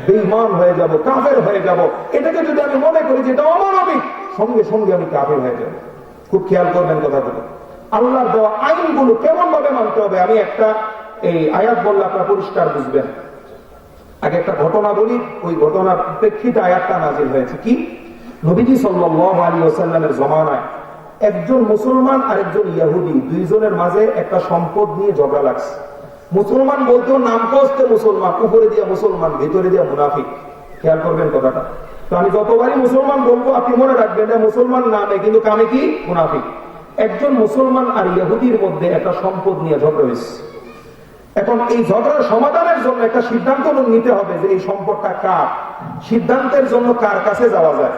বেঈমান হয়ে যাব, কাফের হয়ে যাব। এটাকে যদি আমি মনে করি যে এটা অমানবিক, সঙ্গে সঙ্গে আমি কাফের হয়ে যাব। খুব খেয়াল করবেন কথাগুলো। আল্লাহর দেওয়া আইনগুলো কেমন ভাবে মানতে হবে, আমি একটা এই আয়াত বললে আপনারা পরিষ্কার বুঝবেন। আগে একটা ঘটনা বলি, ওই ঘটনার প্রেক্ষিতে আয়াতটা নাযিল হয়েছে। কি? নবীজি সাল্লাল্লাহু আলাইহি ওয়াসাল্লামের জমানায় একজন মুসলমান আর একজন ইহুদি, দুইজনের মাঝে একটা সম্পদ নিয়ে ঝগড়া লাগছে। মুসলমান বলতেও নাম কস্তে মুসলমান, উপরে দিয়ে মুসলমান, ভিতরে দিয়ে মুনাফিক। খেয়াল করবেন কথাটা। তো আমি যতবারই মুসলমান বলবো আপনি মনে রাখবেন, মুসলমান নামে কিন্তু কামে কি মুনাফিক। একজন মুসলমান আর ইহুদির মধ্যে একটা সম্পদ নিয়ে ঝগড়া হয়েছে। এখন এই ঝগড়ার সমাধানের জন্য একটা সিদ্ধান্ত নিতে হবে যে এই সম্পদটা কার। সিদ্ধান্তের জন্য কার কাছে যাওয়া যায়?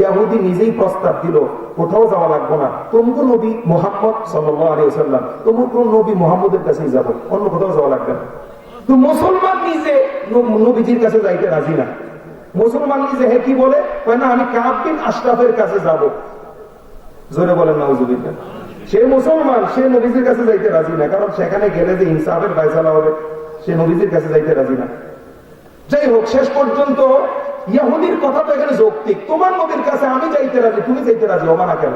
ইহুদি নিজেই প্রস্তাব দিল, কোথাও যাওয়া লাগবো না, তমুক নবী মুহাম্মদ সাল্লাল্লাহু আলাইহি ওয়াসাল্লাম, তমুক নবী মুহাম্মদের কাছেই যাব, অন্য কোথাও যাওয়া লাগবে না। তো মুসলমান নিজে নবীজির কাছে যাইতে রাজি না। মুসলমান নিজে হে কি বলে, না আমি কাব বিন আশরাফের কাছে যাব। জোরে বলেন নাউজুবিল্লাহ। সে মুসলমান, সে নবীজির কাছে যাইতে রাজি না, কারণ সেখানে গেলে যে ইনসাফের ফয়সালা হবে, সে নবীজির কাছে যাইতে রাজি না। যাই হোক, শেষ পর্যন্ত ইহুদির কথা তো এখানে যৌক্তিক, তোমার নবীর কাছে আমি যাইতে রাজি, তুমি যাইতে রাজি হবা না কেন?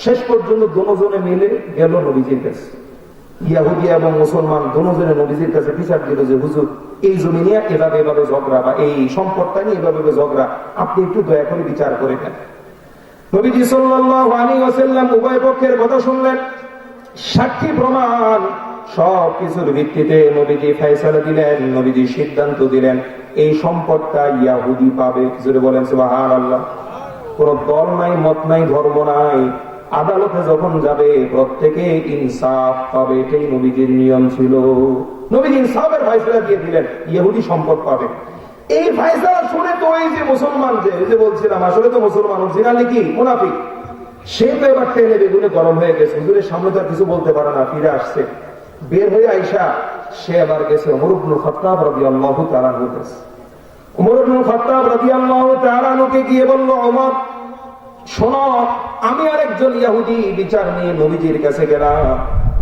শেষ পর্যন্ত দুজনে মিলে গেল নবীজির কাছে। ইহুদি এবং মুসলমান দুজনে নবীজির কাছে বিচার দিল যে হুজুর, এই জমি নিয়ে এভাবে এভাবে ঝগড়া, বা এই সম্পদটা নিয়ে এভাবে ঝগড়া, আপনি একটু দয়া করে বিচার করে দেন। নবীজি সাল্লাল্লাহু আলাইহি ওয়াসাল্লাম উভয় পক্ষের কথা শুনলেন, সাক্ষী প্রমাণ সবকিছুর ভিত্তিতে নবীজি ফয়সালা দিলেন, নবীজি সিদ্ধান্ত দিলেন এই সম্পদটা ইহুদি পাবে। জোরে বলেন সুবহানাল্লাহ। কোন দল নাই, মত নাই, ধর্ম নাই, আদালতে যখন যাবে প্রত্যেকে ইনসাফ পাবে, এটাই নবীজির নিয়ম ছিল। নবীজি ইনসাফের ফয়সালা দিয়ে দিলেন, ইহুদি সম্পদ পাবে। এই ফয়সালা শুনে তো ওই যে মুসলমান, যে বলছিলাম আসলে তো মুসলমান, অরিজিনালি কি মুনাফিক, সে তো এবার টেনে বেগুনে গরম হয়ে গেছে। হুজুরের সামনে তো আর কিছু বলতে পারে না, ফিরে আসছে। বের হয়ে আইসা সে আবার গেছে ওমর ইবনে খাত্তাব রাদিয়াল্লাহু তাআলা আনহুর কাছে। ওমর ইবনে খাত্তাব রাদিয়াল্লাহু তাআলা আনহুকে গিয়ে বলল, ওমর শোনো, আমি আর একজন ইহুদি বিচার নিয়ে নবীজির কাছে গেলাম,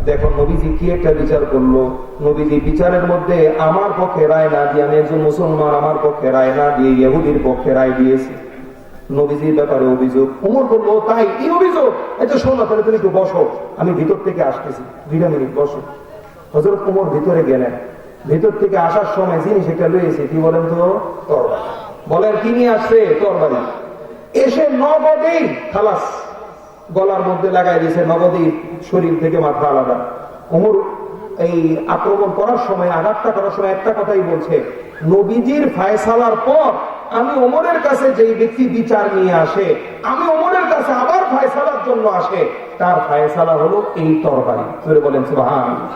দেখো নবীজি কি একটা বিচার করলো। নবীজি বিচারের মধ্যে আমার পক্ষে রায় না দিয়ে, আমি একজন মুসলমান, আমার পক্ষে রায় না দিয়ে ইহুদির পক্ষে রায় দিয়েছি। নবীজির ব্যাপারে অভিযোগ। ওমর বললো, তাই কি অভিযোগ? এটা শোনো, তাহলে তুমি একটু বসো, আমি ভিতর থেকে আসতেছি, 2 মিনিট বসো। হযরত ওমর ভিতরে গেলেন। ভিতর থেকে আসার সময় জিনিস একটা লয়েছে, কি বলেন তো? তরবারি। বলেন কি নিয়ে আসছে? তরবারি। এসে নগদেই খালাস গলার মধ্যে লাগাই দিয়েছে, নগদেই শরীর থেকে মাথা আলাদা। ওমর এই আক্রমণ করার সময়, আঘাতটা করার সময় একটা কথাই বলছে, নবীজির ফয়সালার পর আমি ওমরের কাছে যেই ব্যক্তি বিচার নিয়ে আসে, আমি ওমরের কাছে আবার ফয়সালার জন্য আসে, তার ফয়সালা হলো এই তরবারি। জোরে বলেন সুবহানাল্লাহ।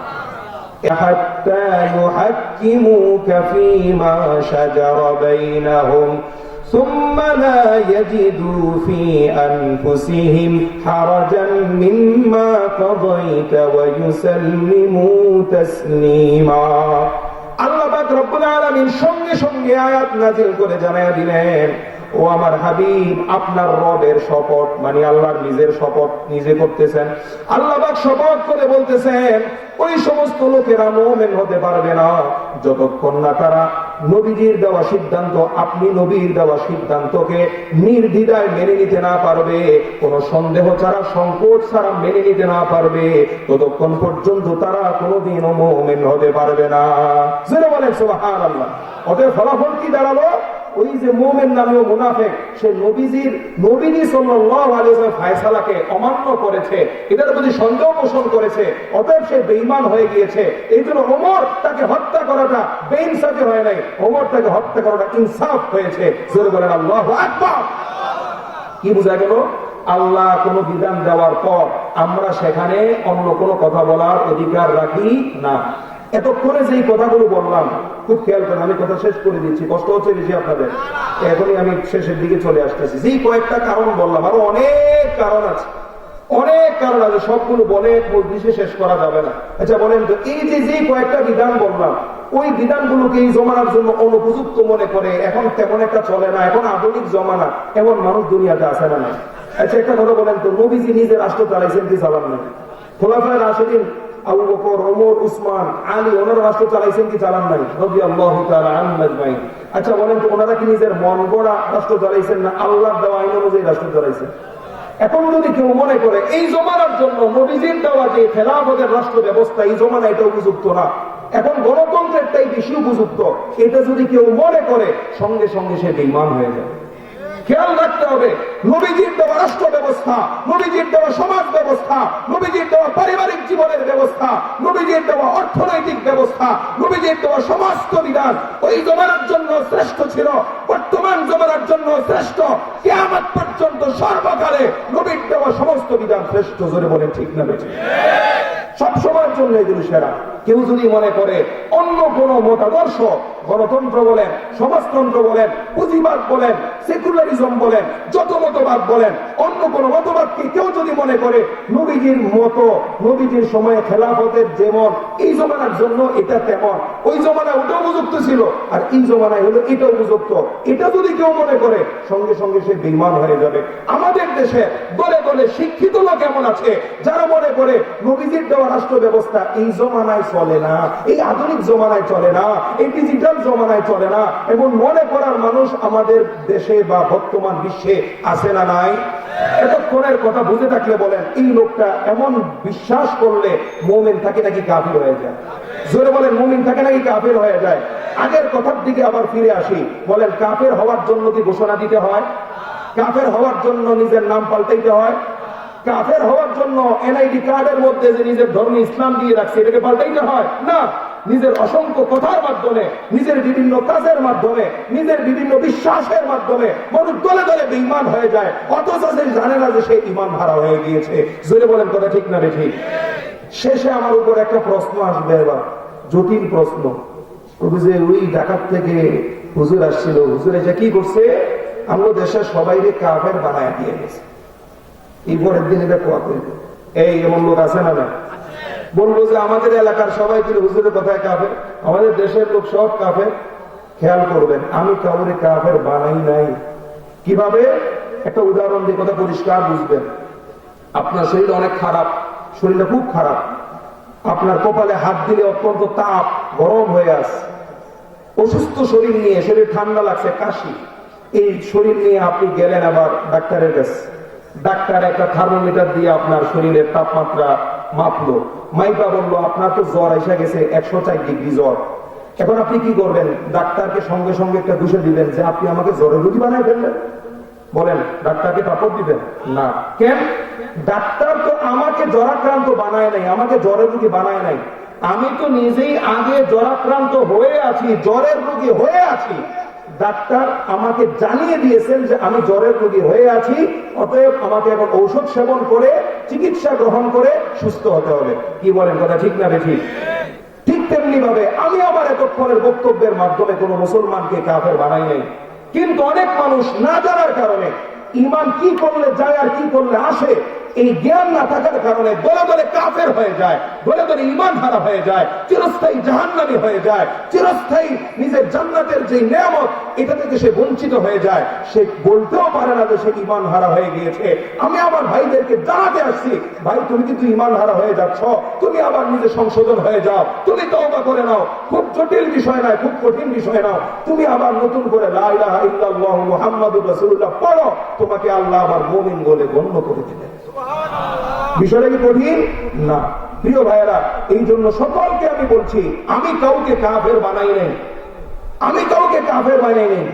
হাত্তা ইউহাক্কিমুকা ফীমা শাজারা বাইনাহুম সুম্মা লা ইয়াজিদু ফী আনফুসিহিম হারাজান মিম্মা কাযাইতা ওয়া ইউসাল্লিমু তাসলিমা। আল্লাহ পাক রব্বুল আলামিন সঙ্গে সঙ্গে আয়াত নাযিল করে জানায়া দিলেন, ও আমার হাবিব, আপনার রবের শপথ, মানে আল্লাহর নিজের শপথ নিজে করতেছেন। আল্লাহ পাক শপথ করে বলতেছেন, ওই সমস্ত লোকেরা মুমিন হতে পারবে না যতক্ষণ না তারা নবীজির দেওয়া সিদ্ধান্ত, আপনি নবীর দেওয়া সিদ্ধান্তকে নির্দ্বিধায় মেনে নিতে না পারবে, কোন সন্দেহ ছাড়া, সংকোচ ছাড়া মেনে নিতে না পারবে, ততক্ষণ পর্যন্ত তারা কোনোদিনও মুমিন হতে পারবে না। জোরে বলেন সুবহানাল্লাহ। অতএব ফলাফল কি দাঁড়ালো? ওই যে মুমিন নামীয় মুনাফিক, সে নবীজি সাল্লাল্লাহু আলাইহি ওয়াসাল্লাম ফয়সালাকে অমান্য করেছে, এটার প্রতি সন্দেহ পোষণ করেছে, অতএব সে বেঈমান হয়ে গিয়েছে। এই জন্য ওমর তাকে হত্যা করাটা বেইনসাফি হয় নাই, ওমর তাকে হত্যা করাটা ইনসাফ হয়েছে। জোরে বলেন আল্লাহু আকবার। কি বোঝা গেল? আল্লাহ কোন বিধান দেওয়ার পর আমরা সেখানে অন্য কোনো কথা বলার অধিকার রাখি না। এতক্ষণে যেই কথাগুলো বললাম, খুব খেয়াল করেন, আমি কথা শেষ করে দিচ্ছি, কষ্ট হচ্ছে বেশি আপনাদের, এখনই আমি শেষের দিকে চলে আসতেছি। যেই কয়েকটা কারণ বললাম, আরো অনেক কারণ আছে, অনেক কারণ আছে, সবগুলো বলে মজলিসে শেষ করা যাবে না। আচ্ছা বলেন তো, এই যে কয়েকটা বিধান বললাম, ওই বিধানগুলোকে এই জমানার জন্য অনুপযুক্ত মনে করে এখন তেমন একটা চলে না, এখন আধুনিক জমানা, এমন মানুষ দুনিয়াতে আসে না। আচ্ছা একটা কথা বলেন তো, নবীজি নিজে রাষ্ট্র চালাইছেন কি চালান নাই? খোলাফায়ে রাশিদিন আবু বকর, ওমর, উসমান, আলী, ওনারা রাষ্ট্র চালাইছেন কি চালান নাই? রাদিয়াল্লাহু তাআলা আনহুম আজমাইন। আচ্ছা বলেন তো, ওনারা কি নিজের মন গড়া রাষ্ট্র চালাইছেন না আল্লাহর দেওয়া আইন অনুযায়ী রাষ্ট্র চালাইছেন? এখন যদি কেউ মনে করে এই জমানার জন্য নবীজির দেওয়া যে খেলাফতের রাষ্ট্র ব্যবস্থা, এই জমানা এটা উপযুক্ত না, এখন গণতন্ত্রেরটাই বেশি উপযুক্ত, এটা যদি কেউ মনে করে, সঙ্গে সঙ্গে সে বেঈমান হয়ে যাবে। খেয়াল রাখতে হবে, নবীজির দেওয়া রাষ্ট্র ব্যবস্থা, নবীজির দেওয়া সমাজ ব্যবস্থা, নবীজির দেওয়া পারিবারিক জীবনের ব্যবস্থা, নবীজির দেওয়া অর্থনৈতিক ব্যবস্থা, নবীজির দেওয়া সমস্ত বিধান ওই জমানার জন্য শ্রেষ্ঠ ছিল, বর্তমান জমানার জন্য শ্রেষ্ঠ, কিয়ামত পর্যন্ত সর্বকালে নবীর দেওয়া সমস্ত বিধান শ্রেষ্ঠ। জোরে বলেন ঠিক না বেঠিক? সব সময়ের জন্য এগুলো সেরা। কেউ যদি মনে করে অন্য কোন মতাদর্শ, গণতন্ত্র বলেন, সমাজতন্ত্র বলেন, পুঁজিবাদ বলেন, সেকুলারিজম বলেন, যত মতবাদ বলেন, অন্য কোন মতবাদকে কেউ যদি মনে করে নবীজির মতো, নবীজির সময়ে খেলাফতের যেমন এই জমানার জন্য এটা তেমন, ওই জমানায় ওটা উপযুক্ত ছিল আর এই জমানায় হলো এটা উপযুক্ত, এটা যদি কেউ মনে করে, সঙ্গে সঙ্গে সে বেঈমান হয়ে যাবে। আমাদের দেশে দলে দলে শিক্ষিত লোক এমন আছে যারা মনে করে নবীজির দেওয়া রাষ্ট্র ব্যবস্থা এই জমানায় চলে না, এই আধুনিক জমানায় চলে না, এই ডিজিটাল জমানায় চলে না, এবং মনে করার মানুষ আমাদের দেশে বা বর্তমান বিশ্বে আছে না নাই? এতক্ষণের কথা বুঝে থাকলে বলেন, এই লোকটা এমন বিশ্বাস করলে মুমিন থাকে নাকি কাফির হয়ে যায়? জোরে বলেন, মুমিন থাকে নাকি কাফির হয়ে যায়? আগের কথার দিকে আবার ফিরে আসি, বলেন কাফের হওয়ার জন্য কি ঘোষণা দিতে হয়? কাফের হওয়ার জন্য নিজের নাম পাল্টাইতে হয়? কাফের হওয়ার জন্য এনআইডি কার্ডের মধ্যে যে নিজের ধর্ম ইসলাম দিয়ে রাখছে এটাকে পাল্টাইতে হয় না। নিজের অসংখ্য কথার মাধ্যমে, নিজের বিভিন্ন কাজের মাধ্যমে, নিজের বিভিন্ন বিশ্বাসের মাধ্যমে মানুষ দলে দলে বেঈমান হয়ে যায়, অথচ সে জানে না যে সে ঈমান হারা হয়ে গিয়েছে। জোরে বলেন কথা ঠিক না ঠিক? শেষে আমার উপর একটা প্রশ্ন আসবে, এবার জটিল প্রশ্ন। যে ওই ঢাকার থেকে হুজুর আসছিল, হুজুর এসে কি করছে? আমাদের দেশের সবাইকে কাফের বানায় দিয়ে গেছে। এই পরের দিন এটা কোয়া করবে, এই এমন লোক আছে না? না বলবো যে আমাদের এলাকার সবাই ছিল হুজুরের কথায় কাফের, আমাদের দেশের লোক সব কাফের। খেয়াল করবেন, আমি কাউরে কাফের বানাই নাই। কিভাবে? একটা উদাহরণ দিয়ে কথা পরিষ্কার বুঝবেন। আপনার শরীর অনেক খারাপ, শরীরটা খুব খারাপ, আপনার কপালে হাত দিলে অত্যন্ত তাপ, গরম হয়ে আসে, অসুস্থ শরীর নিয়ে, শরীর ঠান্ডা লাগছে, কাশি, এই শরীর নিয়ে আপনি গেলেন আবার ডাক্তারের কাছে। ডাক্তার একটা থার্মোমিটার দিয়ে আপনার শরীরের তাপমাত্রা মাপলো, মাইপা বললো আপনার তো জ্বর এসে গেছে 104 ডিগ্রি জ্বর। এখন আপনি কি করবেন? ডাক্তারকে সঙ্গে সঙ্গে একটা দোষে দিবেন যে আপনি আমাকে জ্বরের রোগী বানায় ফেললেন। বলেন, ডাক্তারকে তাপড় দিবেন না? কেন? ডাক্তার তো আমাকে জ্বরাক্রান্ত বানায় নাই, আমাকে জ্বরের রোগী বানায় নাই। আমি তো নিজেই আগে জ্বরাক্রান্ত হয়ে আছি, জ্বরের রোগী হয়ে আছি। ডাক্তার আমাকে জানিয়ে দিয়েছেন যে আমি জ্বরের রোগী হয়ে আছি, অতএব আমাকে এখন ঔষধ সেবন করে, চিকিৎসা গ্রহণ করে সুস্থ হতে হবে। কি বলেন কথা ঠিক না ঠিক? ঠিক তেমনি ভাবে আমি আবার এতক্ষণের বক্তব্যের মাধ্যমে কোন মুসলমানকে কাফের বানাই নাই, কিন্তু অনেক মানুষ না জানার কারণে ঈমান কি করলে যায় আর কি করলে আসে, এই জ্ঞান না থাকার কারণে দলে দলে কাফের হয়ে যায়, দলে দলে ঈমান হারা হয়ে যায়, চিরস্থায়ী জাহান্নামী হয়ে যায়, চিরস্থায়ী নিজের জান্নাতের যে নিয়ামত এটা থেকে সে বঞ্চিত হয়ে যায়। সে বলতেও পারে না যে সে ঈমান হারা হয়ে গিয়েছে। আমি আমার ভাইদেরকে জানাতে আসছি, ভাই তুমি কিন্তু ঈমান হারা হয়ে যাচ্ছ, তুমি আবার নিজে সংশোধন হয়ে যাও, তুমি তওবা করে নাও। খুব জটিল বিষয় নয়, খুব কঠিন বিষয় নাও, তুমি আবার নতুন করে লা ইলাহা ইল্লাল্লাহু মুহাম্মাদুর রাসূলুল্লাহ পড়ো, তোমাকে আল্লাহ আবার মুমিন বলে গণ্য করে দিবেন। বিষয়টা কি কঠিন না? প্রিয় ভাইয়েরা, এই জন্য সকলকে আমি বলছি, আমি কাউকে কাফের বানাই নাই, আমি কাউকে কাফের বানাই নাই,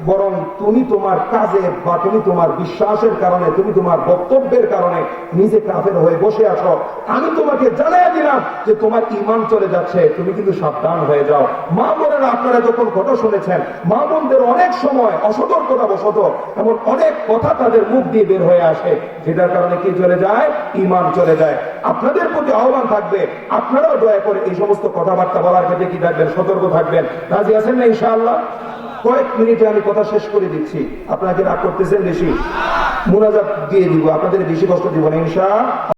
বরং তুমি তোমার কাজে বা তুমি তোমার বিশ্বাসের কারণে, তুমি তোমার বক্তব্যের কারণে নিজে কাফের হয়ে বসে আছো। আমি তোমাকে জানিয়ে দিলাম যে তোমার ঈমান চলে যাচ্ছে, তুমি কিন্তু সাবধান হয়ে যাও। মা বোনেরা, আপনারা যখন কথা শুনেছেন, মা বোনদের অনেক সময় অসতর্কতা বশত এমন অনেক কথা তাদের মুখ দিয়ে বের হয়ে আসে, যেটার কারণে কি চলে যায়? ঈমান চলে যায়। আপনাদের প্রতি আহ্বান থাকবে, আপনারাও দয়া করে এই সমস্ত কথাবার্তা বলার ক্ষেত্রে কি থাকবেন? সতর্ক থাকবেন। রাজি আছেন না ইনশাআল্লাহ? কয়েক মিনিটে আমি কথা শেষ করে দিচ্ছি, আপনাকে রাগ করতেছেন বেশি? মুনাজাত দিয়ে দিব, আপনাদের বেশি কষ্ট দিব না ইনশাআল্লাহ।